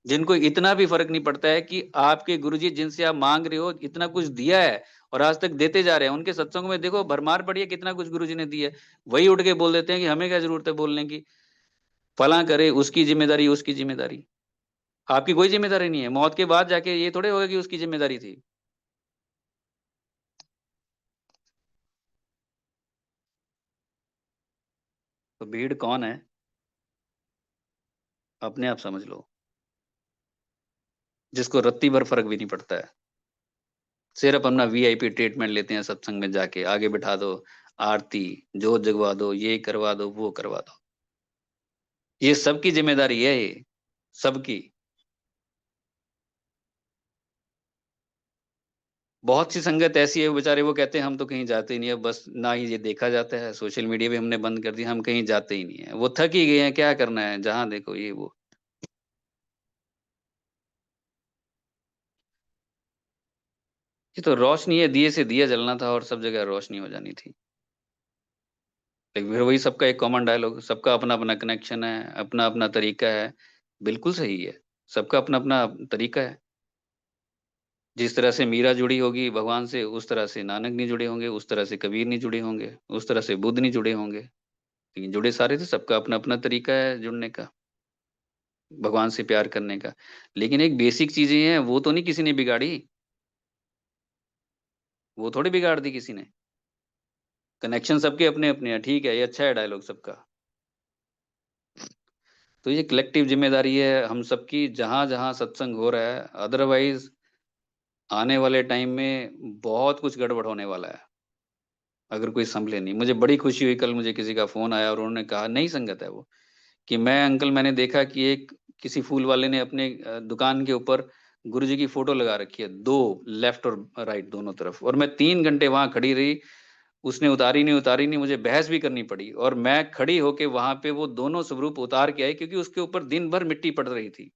जिनको इतना भी फ़र्क नहीं पड़ता है कि आपके गुरुजी जिनसे आप माँग रहे हो, इतना कुछ दिया है, और आज तक देते जा रहे हैं। उनके सत्संगों में देखो भरमार पड़ी है, कितना कुछ गुरुजी ने दिया है। वही उठ के बोल देते हैं कि हमें क्या ज़रूरत है बोलने की? फलाँ करे, उसकी ज़िम्मेदारी, उसकी ज़िम्मेदारी। आपकी कोई ज़िम्मेदारी नहीं है। मौत के बाद जाके ये थोड़े होगा कि उसकी ज़िम्मेदारी थी। तो भीड़ कौन है? अपने आप समझ लो। जिसको रत्ती भर फ़र्क भी नहीं पड़ता है। सिर्फ अपना वीआईपी ट्रीटमेंट लेते हैं सत्संग में जाके, आगे बिठा दो, आरती, जोत जगवा दो, ये करवा दो, वो करवा दो। ये सबकी ज़िम्मेदारी है ये, सबकी। बहुत सी संगत ऐसी है, वो बेचारे वो कहते हैं हम तो कहीं जाते ही नहीं है, बस ना ही ये देखा जाता है, सोशल मीडिया भी हमने बंद कर दिया, हम कहीं जाते ही नहीं है। वो थक ही गए हैं, क्या करना है, जहाँ देखो ये वो। ये तो रोशनी है, दिए से दिया जलना था और सब जगह रोशनी हो जानी थी। लेकिन फिर वही सबका एक कॉमन डायलॉग, सबका अपना-अपना कनेक्शन है, अपना-अपना तरीका है। बिल्कुल सही है, सबका अपना-अपना तरीका है। जिस तरह से मीरा जुड़ी होगी भगवान से, उस तरह से नानक नहीं जुड़े होंगे, उस तरह से कबीर नहीं जुड़े होंगे, उस तरह से बुद्ध नहीं जुड़े होंगे। लेकिन जुड़े सारे थे, सबका अपना-अपना तरीका है जुड़ने का, भगवान से प्यार करने का। लेकिन एक बेसिक चीज़ें हैं, वो तो नहीं किसी ने बिगाड़ी, वो थोड़ी बिगाड़ दी किसी ने। कनेक्शन सबके अपने-अपने हैं, ठीक है, ये अच्छा है डायलॉग सबका। तो ये कलेक्टिव ज़िम्मेदारी है हम सबकी, जहाँ-जहाँ सत्संग हो रहा है, अदरवाइज़ आने वाले टाइम में बहुत कुछ गड़बड़ होने वाला है, अगर कोई सँभले नहीं। मुझे बड़ी खुशी हुई, कल मुझे किसी का फ़ोन आया और उन्होंने कहा, नई संगत है वो, कि मैं अंकल मैंने देखा कि एक किसी फूल वाले ने अपने दुकान के ऊपर गुरुजी की फ़ोटो लगा रखी है, 2 लेफ्ट और राइट दोनों तरफ, और मैं 3 घंटे वहाँ खड़ी रही, उसने उतारी नहीं, मुझे बहस भी करनी पड़ी और मैं खड़ी होके वहाँ पे वो दोनों स्वरूप उतार के आई, क्योंकि उसके ऊपर दिन भर मिट्टी पड़ रही थी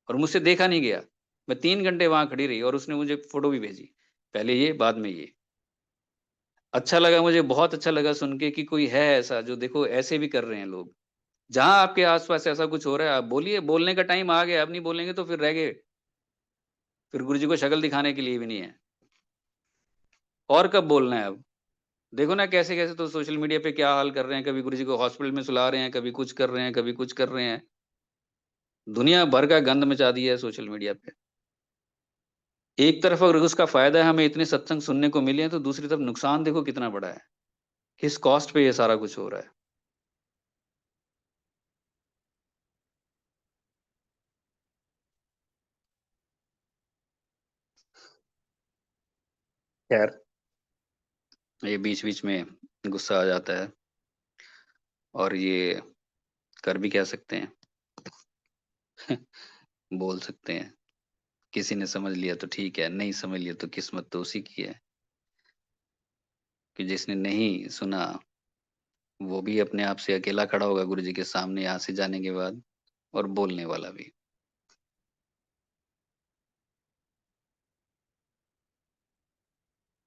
और मुझसे देखा नहीं गया। मैं 3 घंटे वहाँ खड़ी रही और उसने मुझे फ़ोटो भी भेजी। पहले ये, बाद में ये। अच्छा लगा, मुझे बहुत अच्छा लगा सुन के कि कोई है ऐसा जो देखो ऐसे भी कर रहे हैं लोग। जहाँ आपके आस-पास ऐसा कुछ हो रहा है, आप बोलिए, बोलने का टाइम आ गया, अब नहीं बोलेंगे तो फिर रह गए। फिर गुरुजी को शक्ल दिखाने के लिए भी नहीं है। और कब बोलना है अब? देखो ना कैसे-कैसे तो सोशल मीडिया पे क्या हाल कर रहे हैं, कभी गुरुजी को हॉस्पिटल में सुला रहे हैं, कभी कुछ कर रहे हैं, कभी कुछ कर रहे हैं। दुनिया भर का गंद मचा दिया है सोशल मीडिया पे। एक तरफ अगर उसका फ़ायदा है, हमें इतने सत्संग सुनने को मिले हैं, तो दूसरी तरफ नुकसान देखो कितना बड़ा है। किस कॉस्ट पे ये सारा कुछ हो रहा है। खैर, ये बीच-बीच में गुस्सा आ जाता है और ये कर भी क्या सकते हैं। बोल सकते हैं। किसी ने समझ लिया तो ठीक है, नहीं समझ लिया तो किस्मत तो उसी की है, कि जिसने नहीं सुना, वो भी अपने आप से अकेला खड़ा होगा गुरुजी के सामने यहाँ से जाने के बाद, और बोलने वाला भी।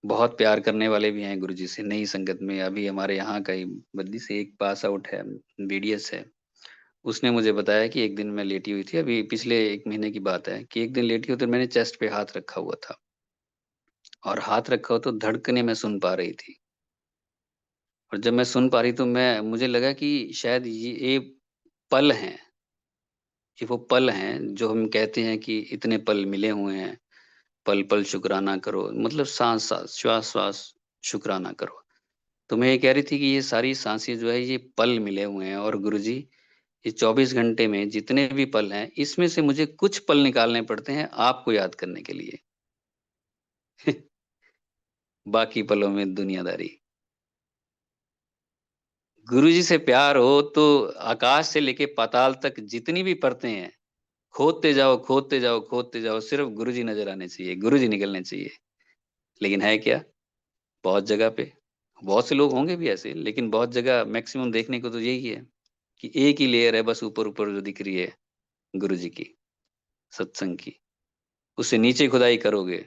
बहुत प्यार करने वाले भी हैं गुरुजी से, नई संगत में। अभी हमारे यहाँ का ही बद्दी से एक पास आउट है, बीडीएस है। उसने मुझे बताया कि एक दिन मैं लेटी हुई थी, अभी पिछले 1 महीने की बात है, कि एक दिन लेटी हुई तो मैंने चेस्ट पे हाथ रखा हुआ था और हाथ रखा हुआ तो धड़कनें मैं सुन पा रही थी। और जब मैं सुन पा रही तो मैं मुझे लगा कि शायद ये पल हैं, ये वो पल हैं जो हम कहते हैं कि इतने पल मिले हुए हैं, पल-पल शुकराना करो, मतलब साँस-साँस, श्वास-श्वास शुकराना करो। तो मैं ये कह रही थी कि ये सारी साँसें जो है ये पल मिले हुए हैं, और गुरुजी ये 24 घंटे में जितने भी पल हैं, इसमें से मुझे कुछ पल निकालने पड़ते हैं आपको याद करने के लिए। बाकी पलों में दुनियादारी। गुरुजी से प्यार हो तो आकाश से लेके पाताल तक जितनी भी परतें हैं, खोदते जाओ, खोदते जाओ, खोदते जाओ, सिर्फ़ गुरुजी नज़र आने चाहिए, गुरुजी निकलने चाहिए। लेकिन है क्या? बहुत जगह पे, बहुत से लोग होंगे भी ऐसे, लेकिन बहुत जगह मैक्सिमम देखने को तो यही है, कि एक ही लेयर है बस ऊपर-ऊपर जो दिख रही है, गुरुजी की, सत्संग की। उससे नीचे खुदाई करोगे,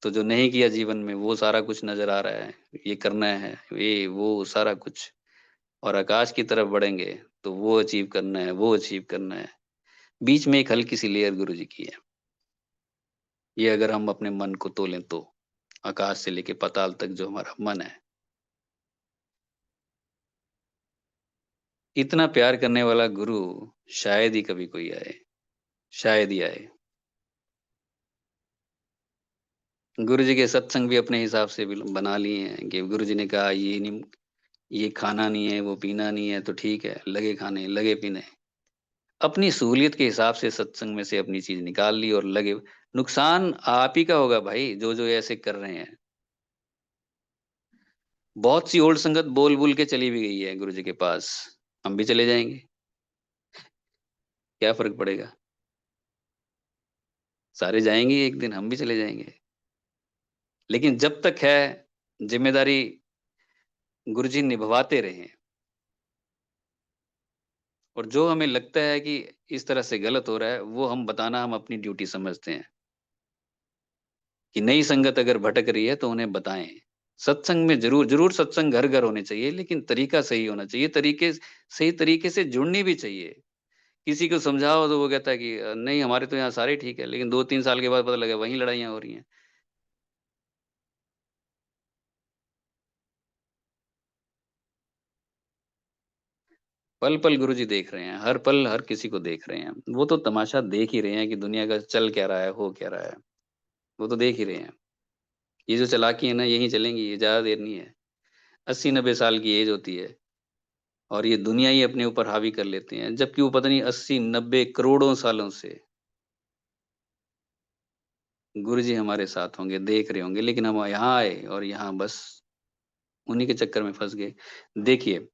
तो जो नहीं किया जीवन में वो सारा कुछ नज़र आ रहा है, ये करना है, ये वो सारा कुछ। और आकाश की तरफ बढ़ेंगे, तो वो अचीव करना है, वो अचीव करना है। बीच में एक हल्की-सी लेयर गुरुजी की है। ये अगर हम अपने मन को तोलें तो, आकाश से लेके पाताल तक जो हमारा मन है। इतना प्यार करने वाला गुरु शायद ही कभी कोई आए, शायद ही आए। गुरु जी के सत्संग भी अपने हिसाब से बना लिए हैं कि गुरु जी ने कहा ये नहीं, ये खाना नहीं है, वो पीना नहीं है, तो ठीक है, लगे खाने लगे पीने। अपनी सहूलियत के हिसाब से सत्संग में से अपनी चीज निकाल ली और लगे। नुकसान आप ही का होगा भाई, जो जो ऐसे कर रहे हैं। बहुत सी ओल्ड संगत बोल बोल के चली भी गई है गुरु जी के पास। हम भी चले जाएंगे, क्या फर्क पड़ेगा। सारे जाएंगे एक दिन, हम भी चले जाएंगे। लेकिन जब तक है, जिम्मेदारी गुरु जी निभवाते रहे। और जो हमें लगता है कि इस तरह से गलत हो रहा है, वो हम बताना हम अपनी ड्यूटी समझते हैं। कि नई संगत अगर भटक रही है तो उन्हें बताएं। सत्संग में जरूर जरूर सत्संग घर घर होने चाहिए, लेकिन तरीका सही होना चाहिए, तरीके सही तरीके से जुड़नी भी चाहिए। किसी को समझाओ तो वो कहता है कि नहीं हमारे तो यहाँ सारे ठीक है", लेकिन 2-3 साल के बाद पता लगा वहीं लड़ाइयाँ हो रही हैं। पल पल गुरु जी देख रहे हैं, हर पल हर किसी को देख रहे हैं। वो तो तमाशा देख ही रहे हैं कि दुनिया का चल क्या रहा है, हो क्या रहा है। वो तो देख ही रहे हैं। ये जो चालाकी है ना, यही चलेंगी, ये ज्यादा देर नहीं है। 80-90 साल की एज होती है और ये दुनिया ही अपने ऊपर हावी कर लेते हैं, जबकि वो पता नहीं 80-90 करोड़ों सालों से गुरु जी हमारे साथ होंगे, देख रहे होंगे, लेकिन हम यहाँ आए और यहाँ बस उन्हीं के चक्कर में फंस गए। देखिए,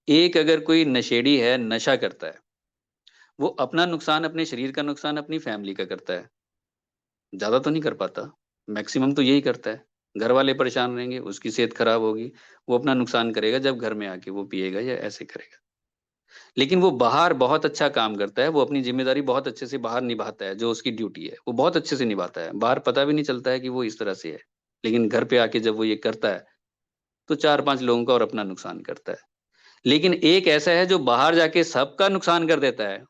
एक अगर कोई नशेड़ी है, नशा करता है, वो अपना नुकसान, अपने शरीर का नुकसान अपनी फैमिली का करता है, ज्यादा तो नहीं कर पाता। मैक्सिमम तो यही करता है। घर वाले परेशान रहेंगे, उसकी सेहत खराब होगी, वो अपना नुकसान करेगा, जब घर में आके वो पिएगा या ऐसे करेगा। लेकिन वो बाहर बहुत अच्छा काम करता है, वो अपनी जिम्मेदारी बहुत अच्छे से बाहर निभाता है, जो उसकी ड्यूटी है वो बहुत अच्छे से निभाता है, बाहर पता भी नहीं चलता है कि वो इस तरह से है। लेकिन घर पे आके जब वो ये करता है, तो 4-5 लोगों का और अपना नुकसान करता है। लेकिन एक ऐसा है जो बाहर जाके सबका नुकसान कर देता है,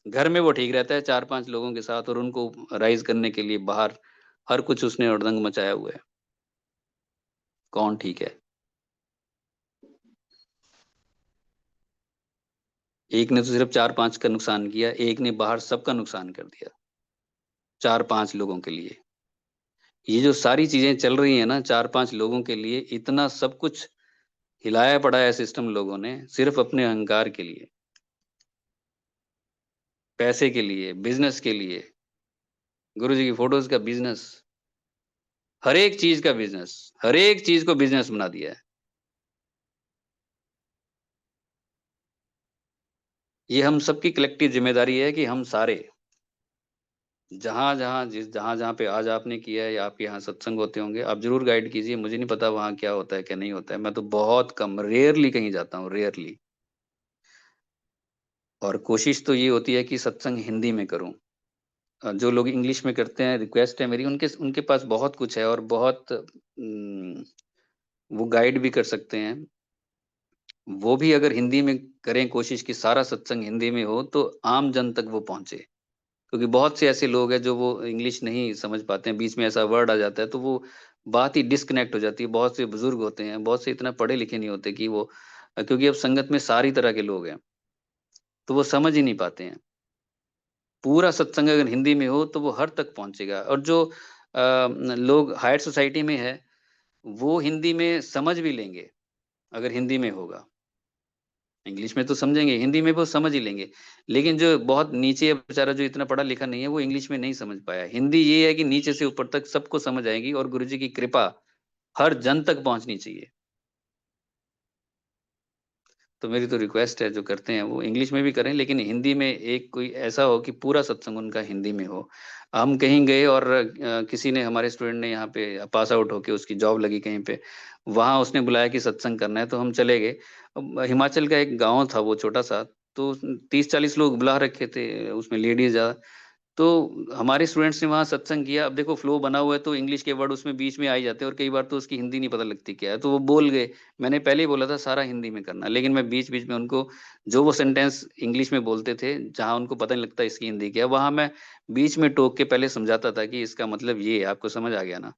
घर में वो ठीक रहता है 4-5 लोगों के साथ, और उनको राइज करने के लिए बाहर हर कुछ उसने हुड़दंग मचाया हुआ है। कौन ठीक है? एक ने तो सिर्फ 4-5 का नुकसान किया, एक ने बाहर सबका नुकसान कर दिया 4-5 लोगों के लिए। ये जो सारी चीजें चल रही है ना 4-5 लोगों के लिए, इतना सब कुछ हिलाया पड़ा है सिस्टम लोगों ने सिर्फ अपने अहंकार के लिए, पैसे के लिए, बिजनेस के लिए। गुरु जी की फोटोज का बिजनेस, हर एक चीज का बिजनेस, हर एक चीज को बिजनेस बना दिया है। ये हम सबकी कलेक्टिव जिम्मेदारी है कि हम सारे जहाँ जहाँ पे आज आपने किया है या आपके यहाँ सत्संग होते होंगे, आप जरूर गाइड कीजिए। मुझे नहीं पता वहाँ क्या होता है क्या नहीं होता है, मैं तो बहुत कम, रेयरली कहीं जाता हूँ, रेयरली। और कोशिश तो ये होती है कि सत्संग हिंदी में करूँ। जो लोग इंग्लिश में करते हैं, रिक्वेस्ट है मेरी, उनके उनके पास बहुत कुछ है और बहुत वो गाइड भी कर सकते हैं। वो भी अगर हिंदी में करें कोशिश कि सारा सत्संग हिंदी में हो, तो आम जन तक वो पहुंचे। क्योंकि बहुत से ऐसे लोग हैं जो वो इंग्लिश नहीं समझ पाते हैं, बीच में ऐसा वर्ड आ जाता है तो वो बात ही डिस्कनेक्ट हो जाती है। बहुत से बुजुर्ग होते हैं, बहुत से इतना पढ़े लिखे नहीं होते कि वो, क्योंकि अब संगत में सारी तरह के लोग हैं, तो वो समझ ही नहीं पाते हैं। पूरा सत्संग अगर हिंदी में हो तो वो हर तक पहुंचेगा। और जो लोग हायर सोसाइटी में है, वो हिंदी में समझ भी लेंगे अगर हिंदी में होगा। इंग्लिश में तो समझेंगे, हिंदी में वो समझ ही लेंगे। लेकिन जो बहुत नीचे है बेचारा, जो इतना पढ़ा लिखा नहीं है, वो इंग्लिश में नहीं समझ पाया। हिंदी ये है कि नीचे से ऊपर तक सबको समझ आएगी, और गुरु जी की कृपा हर जन तक पहुंचनी चाहिए। तो मेरी तो रिक्वेस्ट है, जो करते हैं वो इंग्लिश में भी करें, लेकिन हिंदी में एक कोई ऐसा हो कि पूरा सत्संग उनका हिंदी में हो। हम कहीं गए और किसी ने, हमारे स्टूडेंट ने यहाँ पे पास आउट होके उसकी जॉब लगी कहीं पे, वहां उसने बुलाया कि सत्संग करना है, तो हम चले गए। अब हिमाचल का एक गांव था वो छोटा सा, तो 30-40 लोग बुला रखे थे, उसमें लेडीज ज्यादा। तो हमारे स्टूडेंट्स ने वहाँ सत्संग किया। अब देखो फ्लो बना हुआ है तो इंग्लिश के वर्ड उसमें बीच में आ ही जाते हैं और कई बार तो उसकी हिंदी नहीं पता लगती क्या है, तो वो बोल गए। मैंने पहले ही बोला था सारा हिंदी में करना, लेकिन मैं बीच-बीच में उनको जो वो सेंटेंस इंग्लिश में बोलते थे, जहाँ उनको पता नहीं लगता इसकी हिंदी क्या है, वहाँ मैं बीच में टोक के पहले समझाता था कि इसका मतलब ये है, आपको समझ आ गया ना?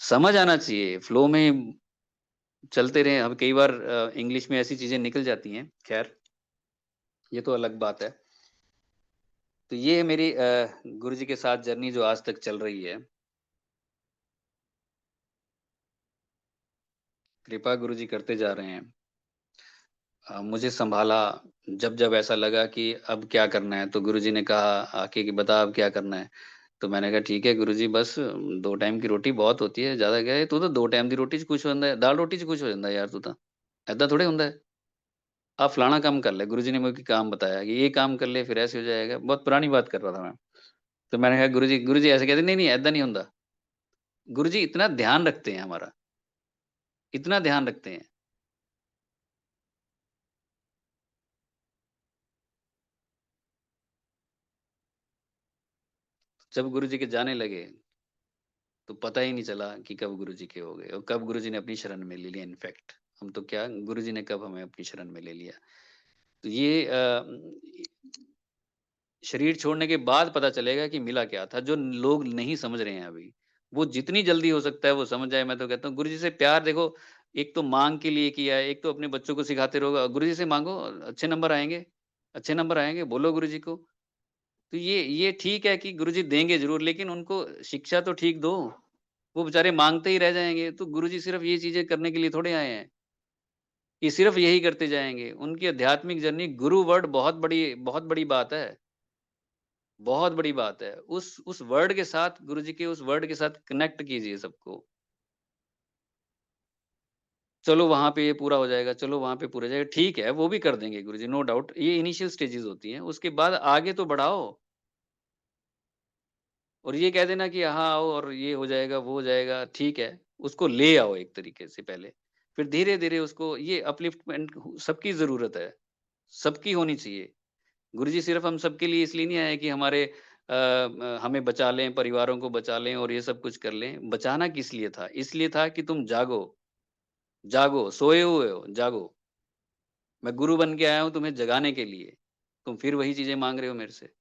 समझ आना चाहिए, फ्लो में चलते रहें। अब कई बार इंग्लिश में ऐसी चीज़ें निकल जाती हैं, खैर ये तो अलग बात है। तो ये है मेरी गुरुजी के साथ जर्नी जो आज तक चल रही है। कृपा गुरुजी करते जा रहे हैं। मुझे सँभाला, जब-जब ऐसा लगा कि अब क्या करना है, तो गुरुजी ने कहा आके कि बता अब क्या करना है? तो मैंने कहा ठीक है गुरुजी बस 2 टाइम की रोटी बहुत होती है, ज़्यादा क्या है, तू तो 2 टाइम ਦੀ ਰੋਟੀ 'ਚ ਖੁਸ਼ ਹੁੰਦਾ ਹੈ, ਦਾਲ ਰੋਟੀ 'ਚ ਖੁਸ਼ ਹੋ ਜਾਂਦਾ ਯਾਰ ਤੂੰ ਤਾਂ। ऐदा थोड़े ਹੁੰਦਾ है। आप फलाना काम कर ले, गुरुजी ने मुझे काम बताया कि ये काम कर ले फिर ऐसे हो जाएगा, बहुत पुरानी बात कर रहा था मैं। तो मैंने कहा गुरुजी ऐसे कहते नहीं, नहीं ऐदा नहीं होंदा। गुरुजी इतना ध्यान रखते हैं हमारा, इतना ध्यान रखते हैं। जब गुरुजी के जाने लगे तो पता ही नहीं चला कि कब गुरुजी के हो गए और कब गुरुजी ने अपनी शरण में ले लिया इनफैक्ट। हम तो क्या गुरुजी ने कब हमें अपनी शरण में ले लिया। तो ये शरीर छोड़ने के बाद पता चलेगा कि मिला क्या था, जो लोग नहीं समझ रहे हैं अभी। वो जितनी जल्दी हो सकता है वो समझ जाए, मैं तो कहता हूँ गुरुजी से प्यार देखो, एक तो माँग के लिए किया है, एक तो अपने बच्चों को सिखाते रहो, गुरुजी से माँगो अच्छे नंबर आएँगे, बोलो गुरुजी को। तो ये ठीक है कि गुरुजी देंगे ज़रूर, लेकिन उनको शिक्षा तो ठीक दो। वो बेचारे माँगते ही रह जाएँगे, तो गुरुजी सिर्फ़ ये चीज़ें करने के लिए थोड़े आए हैं, कि सिर्फ़ यही करते जाएँगे। उनकी आध्यात्मिक जर्नी गुरु वर्ड बहुत बड़ी बात है, बहुत बड़ी बात है। उस वर्ड के साथ गुरुजी के उस वर्ड के साथ कनेक्ट कीजिए सबको। चलो वहाँ पे ये पूरा हो जाएगा, चलो वहाँ पे पूरा हो जाएगा, ठीक है, वो भी कर देंगे गुरुजी नो डाउट। ये इनिशियल स्टेजेज़ होती हैं, उसके बाद आगे तो बढ़ाओ। और ये कह देना कि हाँ, आओ और ये हो जाएगा, वो हो जाएगा, ठीक है। उसको ले आओ एक तरीके से पहले। फिर धीरे-धीरे उसको ये अपलिफ्टमेंट सबकी ज़रूरत है, सबकी होनी चाहिए। गुरुजी सिर्फ़ हम सबके लिए इसलिए नहीं आए कि हमारे हमें बचा लें, परिवारों को बचा लें और ये सब कुछ कर लें। बचाना किस लिए था? इसलिए था कि तुम जागो, जागो, सोए हुए हो, जागो। मैं गुरु बन के आया हूँ तुम्हें जगाने के लिए। तुम फिर वही चीज़ें माँग रहे हो मेरे से।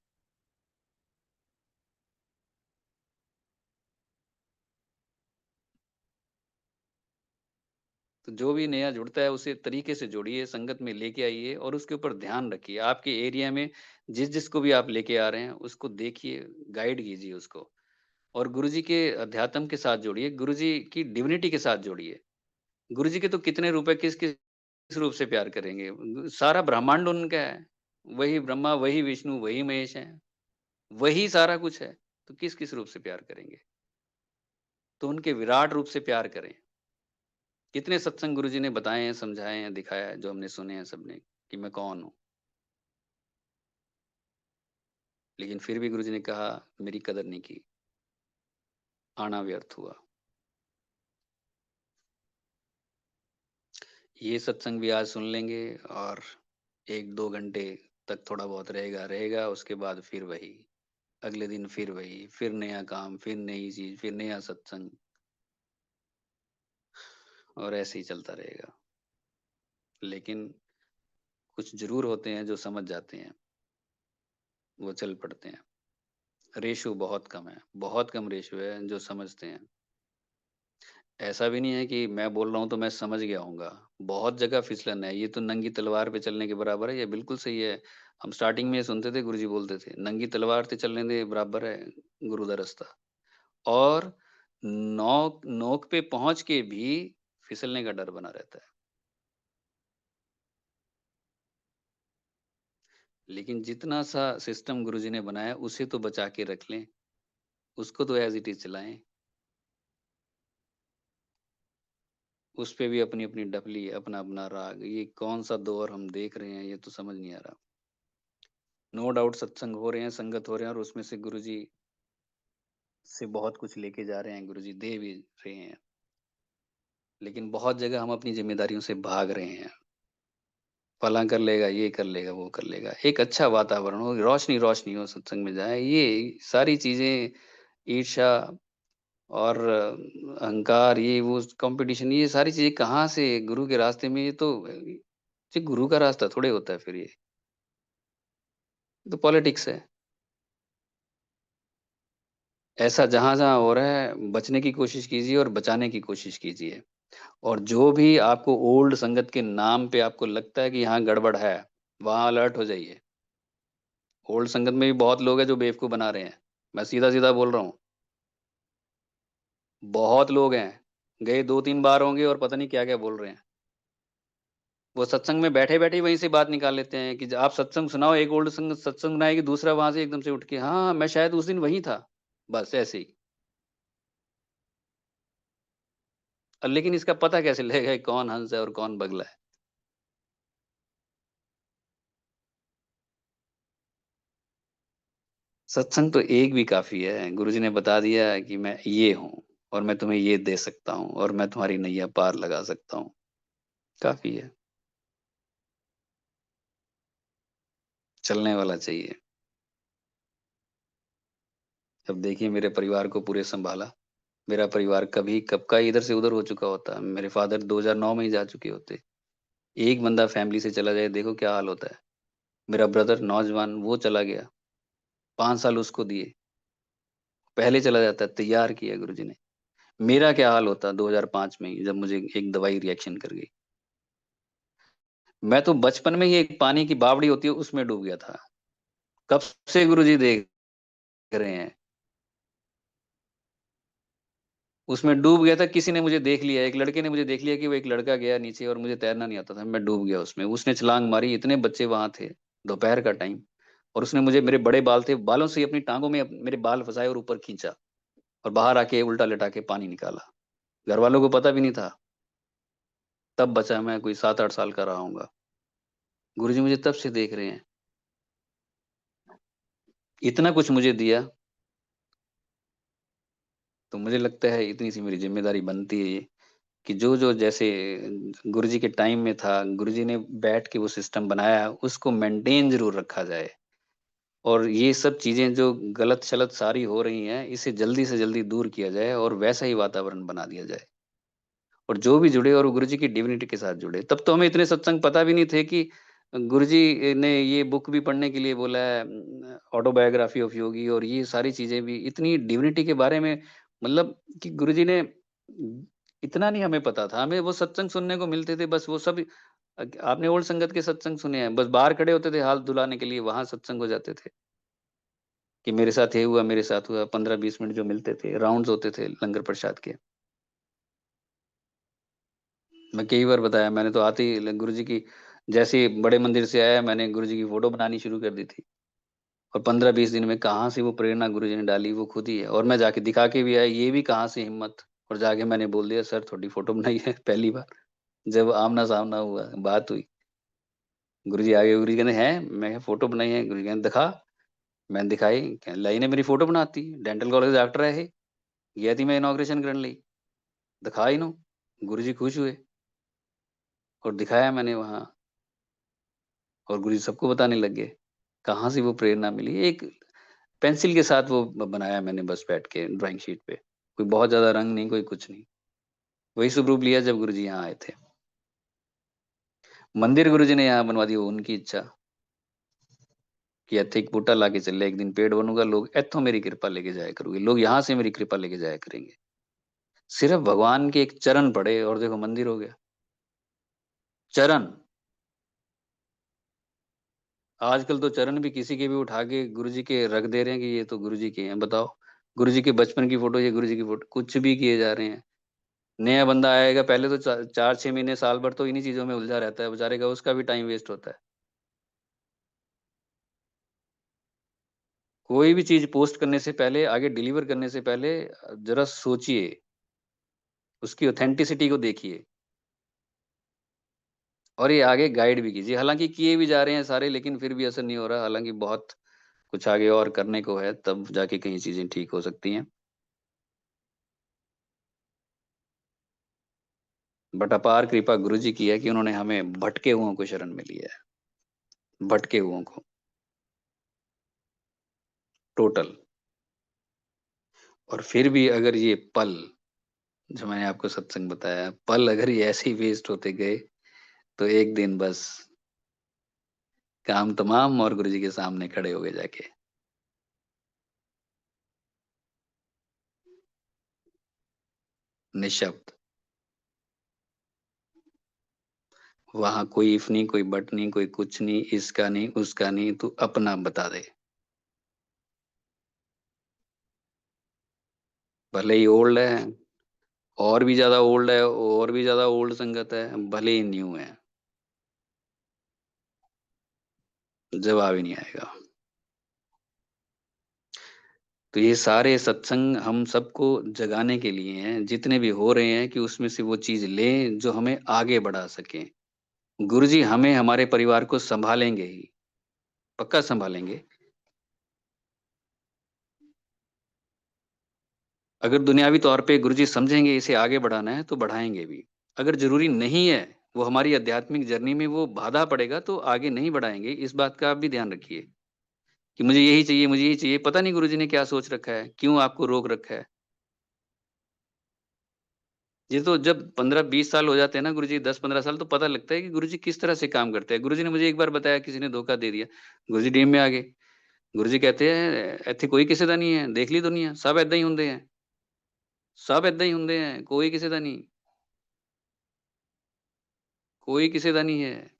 तो जो भी नया जुड़ता है उसे तरीके से जोड़िए, संगत में लेके आइए और उसके ऊपर ध्यान रखिए। आपके एरिया में जिस-जिसको भी आप लेके आ रहे हैं, उसको देखिए, गाइड कीजिए उसको और गुरुजी के अध्यात्म के साथ जोड़िए, गुरुजी की डिविनिटी के साथ जोड़िए। गुरुजी के तो कितने रूप है, किस-किस रूप से प्यार करेंगे। सारा ब्रह्मांड उनका है। वही ब्रह्मा, वही विष्णु, वही महेश हैं। वही सारा कुछ है। तो किस-किस रूप से प्यार करेंगे? तो उनके विराट रूप से प्यार करें। कितने सत्संग गुरुजी ने बताए हैं, समझाए हैं, दिखाया है, जो हमने सुने हैं सबने कि मैं कौन हूँ। लेकिन फिर भी गुरुजी ने कहा, मेरी कदर नहीं की, आना व्यर्थ हुआ। ये सत्संग भी आज सुन लेंगे और 1-2 घंटे तक थोड़ा बहुत रहेगा, उसके बाद फिर वही। अगले दिन फिर वही, फिर नया काम, फिर नई चीज़, फिर नया सत्संग और ऐसे ही चलता रहेगा। लेकिन कुछ ज़रूर होते हैं जो समझ जाते हैं, वो चल पड़ते हैं। रेश्यो बहुत कम है, बहुत कम रेश्यो है जो समझते हैं। ऐसा भी नहीं है कि मैं बोल रहा हूँ तो मैं समझ गया हूँगा। बहुत जगह फिसलन है, ये तो नंगी तलवार पे चलने के बराबर है, ये बिल्कुल सही है। हम स्टार्टिंग में ये सुनते थे गुरुजी बोलते थे, नंगी तलवार ते चलने दे बराबर है गुरु दा रास्ता। और नोक नोक पे पहुँच के भी फिसलने का डर बना रहता है। लेकिन जितना सा सिस्टम गुरुजी ने बनाया उसे तो बचा के रख लें, उसको तो ऐज़ इट इज़ चलाएँ। उस पे भी अपनी-अपनी डफली, अपना-अपना राग, ये कौन-सा दौर हम देख रहे हैं, ये तो समझ नहीं आ रहा। नो डाउट सत्संग हो रहे हैं, संगत हो रहे हैं और उसमें से गुरुजी से बहुत कुछ लेके जा रहे हैं, गुरुजी दे भी रहे हैं। लेकिन बहुत जगह हम अपनी ज़िम्मेदारियों से भाग रहे हैं। फलां कर लेगा, ये कर लेगा, वो कर लेगा। एक अच्छा वातावरण हो, रोशनी रोशनी हो, सत्संग में जाए, ये सारी चीजें, ईर्ष्या और अहंकार, ये वो कंपटीशन, ये सारी चीजें कहाँ से गुरु के रास्ते में? ये गुरु का रास्ता थोड़े होता है फिर, ये तो पॉलिटिक्स है। ऐसा जहां जहां हो रहा है, बचने की कोशिश कीजिए और बचाने की कोशिश कीजिए। और जो भी आपको ओल्ड संगत के नाम पे आपको लगता है कि यहाँ गड़बड़ है, वहां अलर्ट हो जाइए। ओल्ड संगत में भी बहुत लोग हैं जो बेवकूफ बना रहे हैं, मैं सीधा सीधा बोल रहा हूँ। बहुत लोग हैं, गए 2-3 बार होंगे और पता नहीं क्या क्या बोल रहे हैं। वो सत्संग में बैठे बैठे वहीं से बात निकाल लेते हैं कि आप सत्संग सुनाओ, एक ओल्ड संग सत्संग सुनाएगी, दूसरा वहां से एकदम से उठ के, हाँ मैं शायद उस दिन वहीं था, बस ऐसे ही। लेकिन इसका पता कैसे लगेगा कि कौन हंस है और कौन बगला है? सत्संग तो एक भी काफी है। गुरुजी ने बता दिया है कि मैं ये हूँ, और मैं तुम्हें ये दे सकता हूँ, और मैं तुम्हारी नैया पार लगा सकता हूँ। काफी है। चलने वाला चाहिए। अब देखिए, मेरे परिवार को पूरे संभाला। मेरा परिवार कभी कब का इधर से उधर हो चुका होता, मेरे फादर 2009 में ही जा चुके होते। एक बंदा फैमिली से चला जाए, देखो क्या हाल होता है। मेरा ब्रदर नौजवान, वो चला गया, 5 साल उसको दिए, पहले चला जाता, तैयार किया गुरुजी ने। मेरा क्या हाल होता 2005 में ही, जब मुझे एक दवाई रिएक्शन कर गई। मैं तो बचपन में ही एक पानी की बावड़ी होती है उसमें डूब गया था। कब से गुरुजी देख रहे हैं, उसमें डूब गया था। किसी ने मुझे देख लिया, एक लड़के ने मुझे देख लिया कि वो एक लड़का गया नीचे और मुझे तैरना नहीं आता था, मैं डूब गया उसमें। उसने छलांग मारी, इतने बच्चे वहां थे, दोपहर का टाइम, और उसने मुझे, मेरे बड़े बाल थे, बालों से अपनी टांगों में मेरे बाल फंसाए और ऊपर खींचा, और बाहर आके उल्टा लेटा के पानी निकाला। घर वालों को पता भी नहीं था। तब बचा मैं, कोई 7-8 साल का रहा हूंगा। गुरुजी मुझे तब से देख रहे हैं, इतना कुछ मुझे दिया। तो मुझे लगता है इतनी सी मेरी जिम्मेदारी बनती है ये, कि जो जो जैसे गुरुजी के टाइम में था, गुरुजी ने बैठ के वो सिस्टम बनाया है, उसको मेंटेन जरूर रखा जाए। और ये सब चीजें जो गलत शलत सारी हो रही हैं, इसे जल्दी से जल्दी दूर किया जाए और वैसा ही वातावरण बना दिया जाए। और जो भी जुड़े, और गुरुजी की डिविनिटी के साथ जुड़े। तब तो हमें इतने सत्संग पता भी नहीं थे कि गुरुजी ने ये बुक भी पढ़ने के लिए बोला है, ऑटोबायोग्राफी ऑफ योगी, और ये सारी चीजें भी इतनी डिविनिटी के बारे में, मतलब कि गुरुजी ने, इतना नहीं हमें पता था। हमें वो सत्संग सुनने को मिलते थे बस, वो सब। आपने ओल्ड संगत के सत्संग सुने हैं, बस बाहर खड़े होते थे हाथ धुलाने के लिए, वहां सत्संग हो जाते थे कि मेरे साथ ये हुआ, मेरे साथ हुआ। 15-20 मिनट जो मिलते थे, राउंड्स होते थे लंगर प्रसाद के। मैं कई बार बताया, मैंने तो आते ही गुरुजी की, जैसे ही बड़े मंदिर से आया, मैंने गुरुजी की फोटो बनानी शुरू कर दी थी। और 15-20 दिन में कहाँ से वो प्रेरणा गुरुजी ने डाली, वो खुद ही है। और मैं जाके दिखा के भी आया, ये भी कहाँ से हिम्मत। और जाके मैंने बोल दिया, सर थोड़ी फोटो बनाई है पहली बार। जब आमना सामना हुआ, बात हुई, गुरुजी आगे, गुरुजी कहते हैं, मैं कहा, फोटो बनाई है? गुरुजी कहते दिखा। मैंने दिखाई, लाई ने मेरी फोटो बनाती, डेंटल कॉलेज डॉक्टर है ये। गया थी मैं इनॉग्रेशन करने ली, दिखा इनो। गुरुजी खुश हुए, और दिखाया मैंने वहाँ। और गुरुजी सबको बताने लग गए। कहाँ से वो प्रेरणा मिली, एक पेंसिल के साथ वो बनाया मैंने, बस बैठ के ड्राइंग शीट पे। कोई बहुत ज्यादा रंग नहीं, कोई कुछ नहीं। वही स्वरूप लिया जब गुरुजी यहाँ आए थे। मंदिर गुरुजी ने यहाँ बनवा दिया, वो उनकी इच्छा, कि ਇੱਥੇ एक बूटा ला के चल, एक दिन पेड़ बनूंगा, लोग इत्थों मेरी कृपा लेके जाया करोगे, लोग यहाँ से मेरी कृपा लेके जाया करेंगे। सिर्फ भगवान के एक चरण पड़े और देखो मंदिर हो गया। चरण, आजकल तो चरण भी किसी के भी उठा के गुरुजी के रख दे रहे हैं कि ये तो गुरुजी के हैं। बताओ, गुरुजी के बचपन की फोटो, ये गुरुजी की फोटो, कुछ भी किए जा रहे हैं। नया बंदा आएगा, पहले तो 4-6 महीने साल भर तो इन्हीं चीजों में उलझा रहता है बेचारे का, उसका भी टाइम वेस्ट होता है। कोई भी चीज पोस्ट करने से पहले, आगे डिलीवर करने से पहले, जरा सोचिए, उसकी ऑथेंटिसिटी को देखिए, और ये आगे गाइड भी कीजिए। हालांकि किए भी जा रहे हैं सारे, लेकिन फिर भी असर नहीं हो रहा। हालांकि बहुत कुछ आगे और करने को है, तब जाके कहीं चीजें ठीक हो सकती हैं। बट अपार कृपा गुरु जी की है कि उन्होंने हमें भटके हुओं को शरण में लिया है, भटके हुओं को, टोटल। और फिर भी अगर ये पल, जो मैंने आपको सत्संग बताया, पल अगर ये ऐसे ही वेस्ट होते गए, तो एक दिन बस काम तमाम और गुरु जी के सामने खड़े हो गए जाके। निशब्द। वहां कोई इफ नहीं, कोई बट नहीं, कोई कुछ नहीं, इसका नहीं उसका नहीं, तू अपना बता दे। भले ही ओल्ड है, और भी ज्यादा ओल्ड है, और भी ज्यादा ओल्ड संगत है, भले ही न्यू है, जवाब ही नहीं आएगा। तो ये सारे सत्संग हम सबको जगाने के लिए हैं, जितने भी हो रहे हैं, कि उसमें से वो चीज लें जो हमें आगे बढ़ा सके। गुरुजी हमें, हमारे परिवार को संभालेंगे ही, पक्का संभालेंगे। अगर दुनियावी तौर पे गुरुजी समझेंगे इसे आगे बढ़ाना है तो बढ़ाएंगे भी। अगर जरूरी नहीं है, वो हमारी आध्यात्मिक जर्नी में वो बाधा पड़ेगा, तो आगे नहीं बढ़ाएंगे। इस बात का आप भी ध्यान रखिए कि मुझे यही चाहिए, मुझे यही चाहिए, पता नहीं गुरुजी ने क्या सोच रखा है, क्यों आपको रोक रखा है। ये तो जब 15-20 साल हो जाते हैं ना गुरुजी, 10-15 साल, तो पता लगता है कि गुरुजी किस तरह से काम करते हैं। गुरुजी ने मुझे एक बार बताया, किसी ने धोखा दे दिया, गुरुजी डीम में आ गए। गुरुजी कहते हैं, ਇੱਥੇ कोई किसी ਦਾ नहीं है, देख ली दुनिया, सब ਏਦਾਂ ही ਹੁੰਦੇ हैं, सब ਏਦਾਂ ही ਹੁੰਦੇ हैं, कोई किसी ਦਾ नहीं, कोई किसी ਦਾ नहीं है।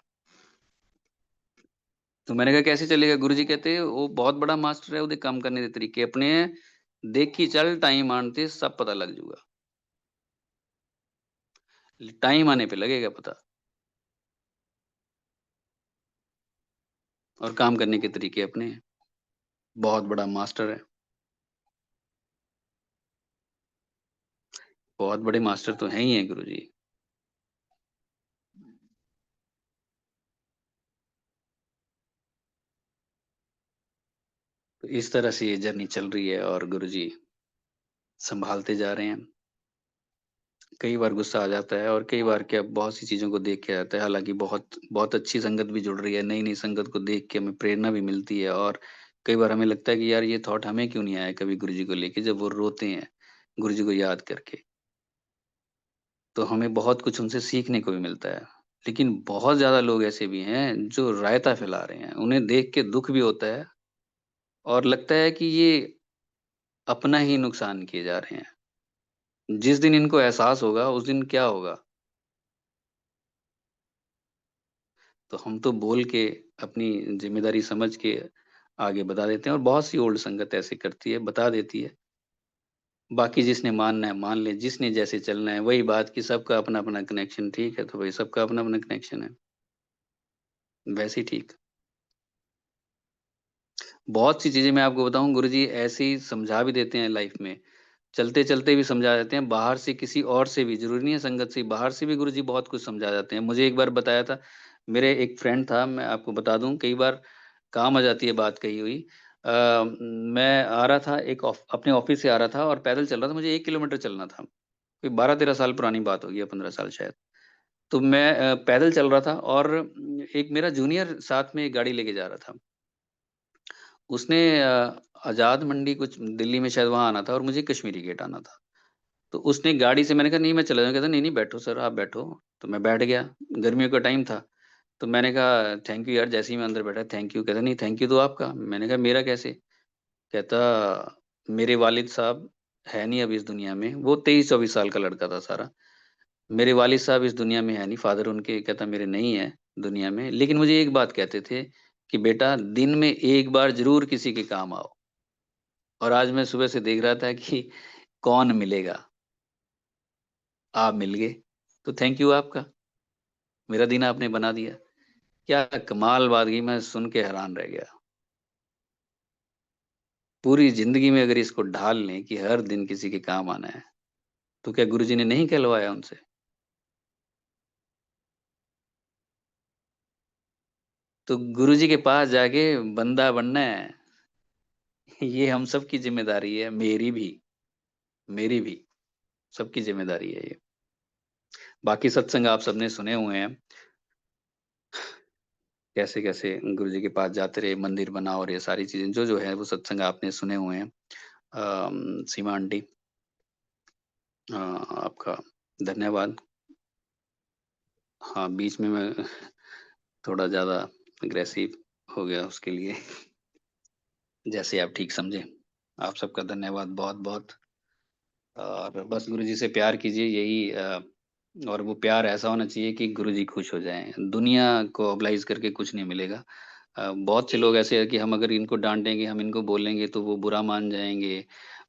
तो मैंने कहा कैसे चलेगा? गुरुजी कहते हैं, वो बहुत बड़ा मास्टर है, ਉਹਦੇ काम करने के तरीके अपने हैं, देखी चल टाइम आने ते सब पता लग जाऊगा, टाइम आने पे लगेगा पता। और काम करने के तरीके अपने हैं, बहुत बड़ा मास्टर है। बहुत बड़े मास्टर तो हैं ही हैं गुरुजी। तो इस तरह से ये जर्नी चल रही है और गुरुजी संभालते जा रहे हैं। कई बार गुस्सा आ जाता है, और कई बार क्या, बहुत सी चीजों को देख के आता है। हालांकि बहुत बहुत अच्छी संगत भी जुड़ रही है, नई नई संगत को देख के हमें प्रेरणा भी मिलती है। और कई बार हमें लगता है कि यार, ये थॉट हमें क्यों नहीं आया कभी गुरु जी को लेके, जब वो रोते हैं गुरु जी को याद करके। तो हमें बहुत कुछ उनसे सीखने को भी मिलता है। लेकिन बहुत ज्यादा लोग ऐसे भी हैं जो रायता फैला रहे हैं, उन्हें देख के दुख भी होता है, और लगता है कि ये अपना ही नुकसान किए जा रहे हैं। जिस दिन इनको एहसास होगा, उस दिन क्या होगा। तो हम तो बोल के, अपनी जिम्मेदारी समझ के आगे बता देते हैं, और बहुत सी ओल्ड संगत ऐसे करती है, बता देती है। बाकी जिसने मानना है मान ले, जिसने जैसे चलना है, वही बात कि सबका अपना अपना कनेक्शन, ठीक है तो भाई सबका अपना अपना कनेक्शन है, वैसे ही ठीक। बहुत सी चीजें मैं आपको बताऊं, गुरुजी ऐसे ही समझा भी देते हैं लाइफ में, चलते चलते भी समझा देते हैं। बाहर से किसी और से भी, जरूरी नहीं है संगत से, बाहर से भी गुरुजी बहुत कुछ समझा जाते हैं। मुझे एक बार बताया था, मेरे एक फ्रेंड था, मैं आपको बता दूं, कई बार काम आ जाती है बात कही हुई। मैं आ रहा था, अपने ऑफिस से आ रहा था और पैदल चल रहा था, मुझे 1 किलोमीटर चलना था। कोई 12-13 साल पुरानी बात होगी, या 15 साल शायद। तो मैं पैदल चल रहा था, और एक मेरा जूनियर साथ में एक गाड़ी लेके जा रहा था। उसने आजाद मंडी कुछ दिल्ली में शायद वहां आना था, और मुझे कश्मीरी गेट आना था। तो उसने गाड़ी से, मैंने कहा नहीं मैं चला जाऊँ, कहता नहीं नहीं बैठो सर, आप बैठो। तो मैं बैठ गया, गर्मियों का टाइम था। तो मैंने कहा थैंक यू यार, जैसे ही मैं अंदर बैठा, थैंक यू। कहता नहीं, थैंक यू तो आपका। मैंने कहा मेरा कैसे? कहता, मेरे वालिद साहब है नहीं अब इस दुनिया में, वो 23-24 साल का लड़का था सारा। मेरे वालिद साहब इस दुनिया में है नहीं, फादर उनके, कहता मेरे नहीं है दुनिया में, लेकिन मुझे एक बात कहते थे कि बेटा दिन में एक बार जरूर किसी के काम आओ। और आज मैं सुबह से देख रहा था कि कौन मिलेगा, आप मिल गए। तो थैंक यू आपका, मेरा दिन आपने बना दिया। क्या कमाल बात की, मैं सुन के हैरान रह गया। पूरी जिंदगी में अगर इसको ढाल लें कि हर दिन किसी के काम आना है, तो क्या गुरुजी ने नहीं कहलवाया उनसे? तो गुरुजी के पास जाके बंदा बनना है, ये हम सब की जिम्मेदारी है, मेरी भी, मेरी भी, सबकी जिम्मेदारी है ये। बाकी सत्संग आप सबने सुने हुए हैं, कैसे कैसे गुरु जी के पास जाते रहे, मंदिर बना और ये सारी चीजें जो जो है वो सत्संग आपने सुने हुए हैं। सीमा आंटी, आपका धन्यवाद। हाँ, बीच में मैं थोड़ा ज्यादा अग्रेसिव हो गया, उसके लिए जैसे आप ठीक समझे। आप सबका धन्यवाद बहुत बहुत। और बस गुरु जी से प्यार कीजिए, यही और वो प्यार ऐसा होना चाहिए कि गुरु जी खुश हो जाएं। दुनिया को ऑब्लाइज करके कुछ नहीं मिलेगा। बहुत से लोग ऐसे हैं कि हम अगर इनको डांटेंगे, हम इनको बोलेंगे तो वो बुरा मान जाएंगे।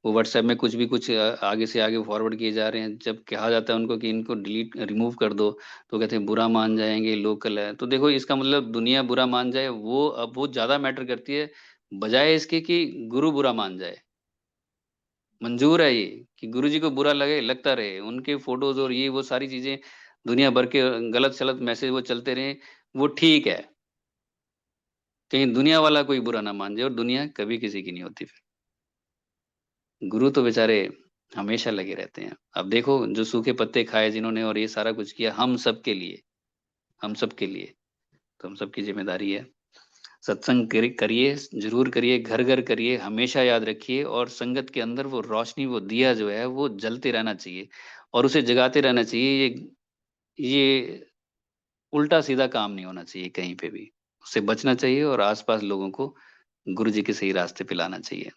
वो व्हाट्सएप में कुछ भी कुछ आगे से आगे फॉरवर्ड किए जा रहे हैं, जब कहा जाता है उनको कि इनको डिलीट रिमूव कर दो, तो कहते हैं बुरा मान जाएंगे, लोकल है। तो देखो, इसका मतलब दुनिया बुरा मान जाए, वो अब वो ज्यादा मैटर करती है, बजाय इसके कि गुरु बुरा मान जाए। मंजूर है ये कि गुरुजी को बुरा लगे, लगता रहे, उनके फोटोज और ये वो सारी चीजें दुनिया भर के गलत सलत मैसेज वो चलते रहे, वो ठीक है। कहीं दुनिया वाला कोई बुरा ना मान जाए, और दुनिया कभी किसी की नहीं होती फिर। गुरु तो बेचारे हमेशा लगे रहते हैं। अब देखो, जो सूखे पत्ते खाए जिन्होंने और ये सारा कुछ किया, हम सब के लिए, हम सब के लिए। तो हम सबकी जिम्मेदारी है। सत्संग करिए, जरूर करिए, घर घर करिए, हमेशा याद रखिए। और संगत के अंदर वो रोशनी, वो दिया जो है वो जलते रहना चाहिए, और उसे जगाते रहना चाहिए। ये उल्टा सीधा काम नहीं होना चाहिए कहीं पे भी। उससे बचना चाहिए और आसपास लोगों को गुरु जी के सही रास्ते पे लाना चाहिए।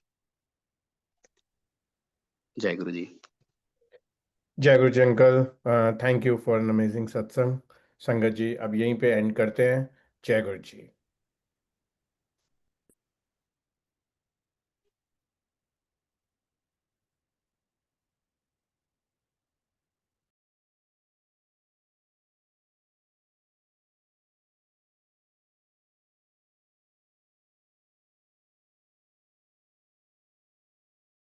जय गुरु जी। जय Guru ji uncle. Thank you for an amazing satsang. संगत जी अब यहीं पे एंड करते हैं। जय गुरु जी।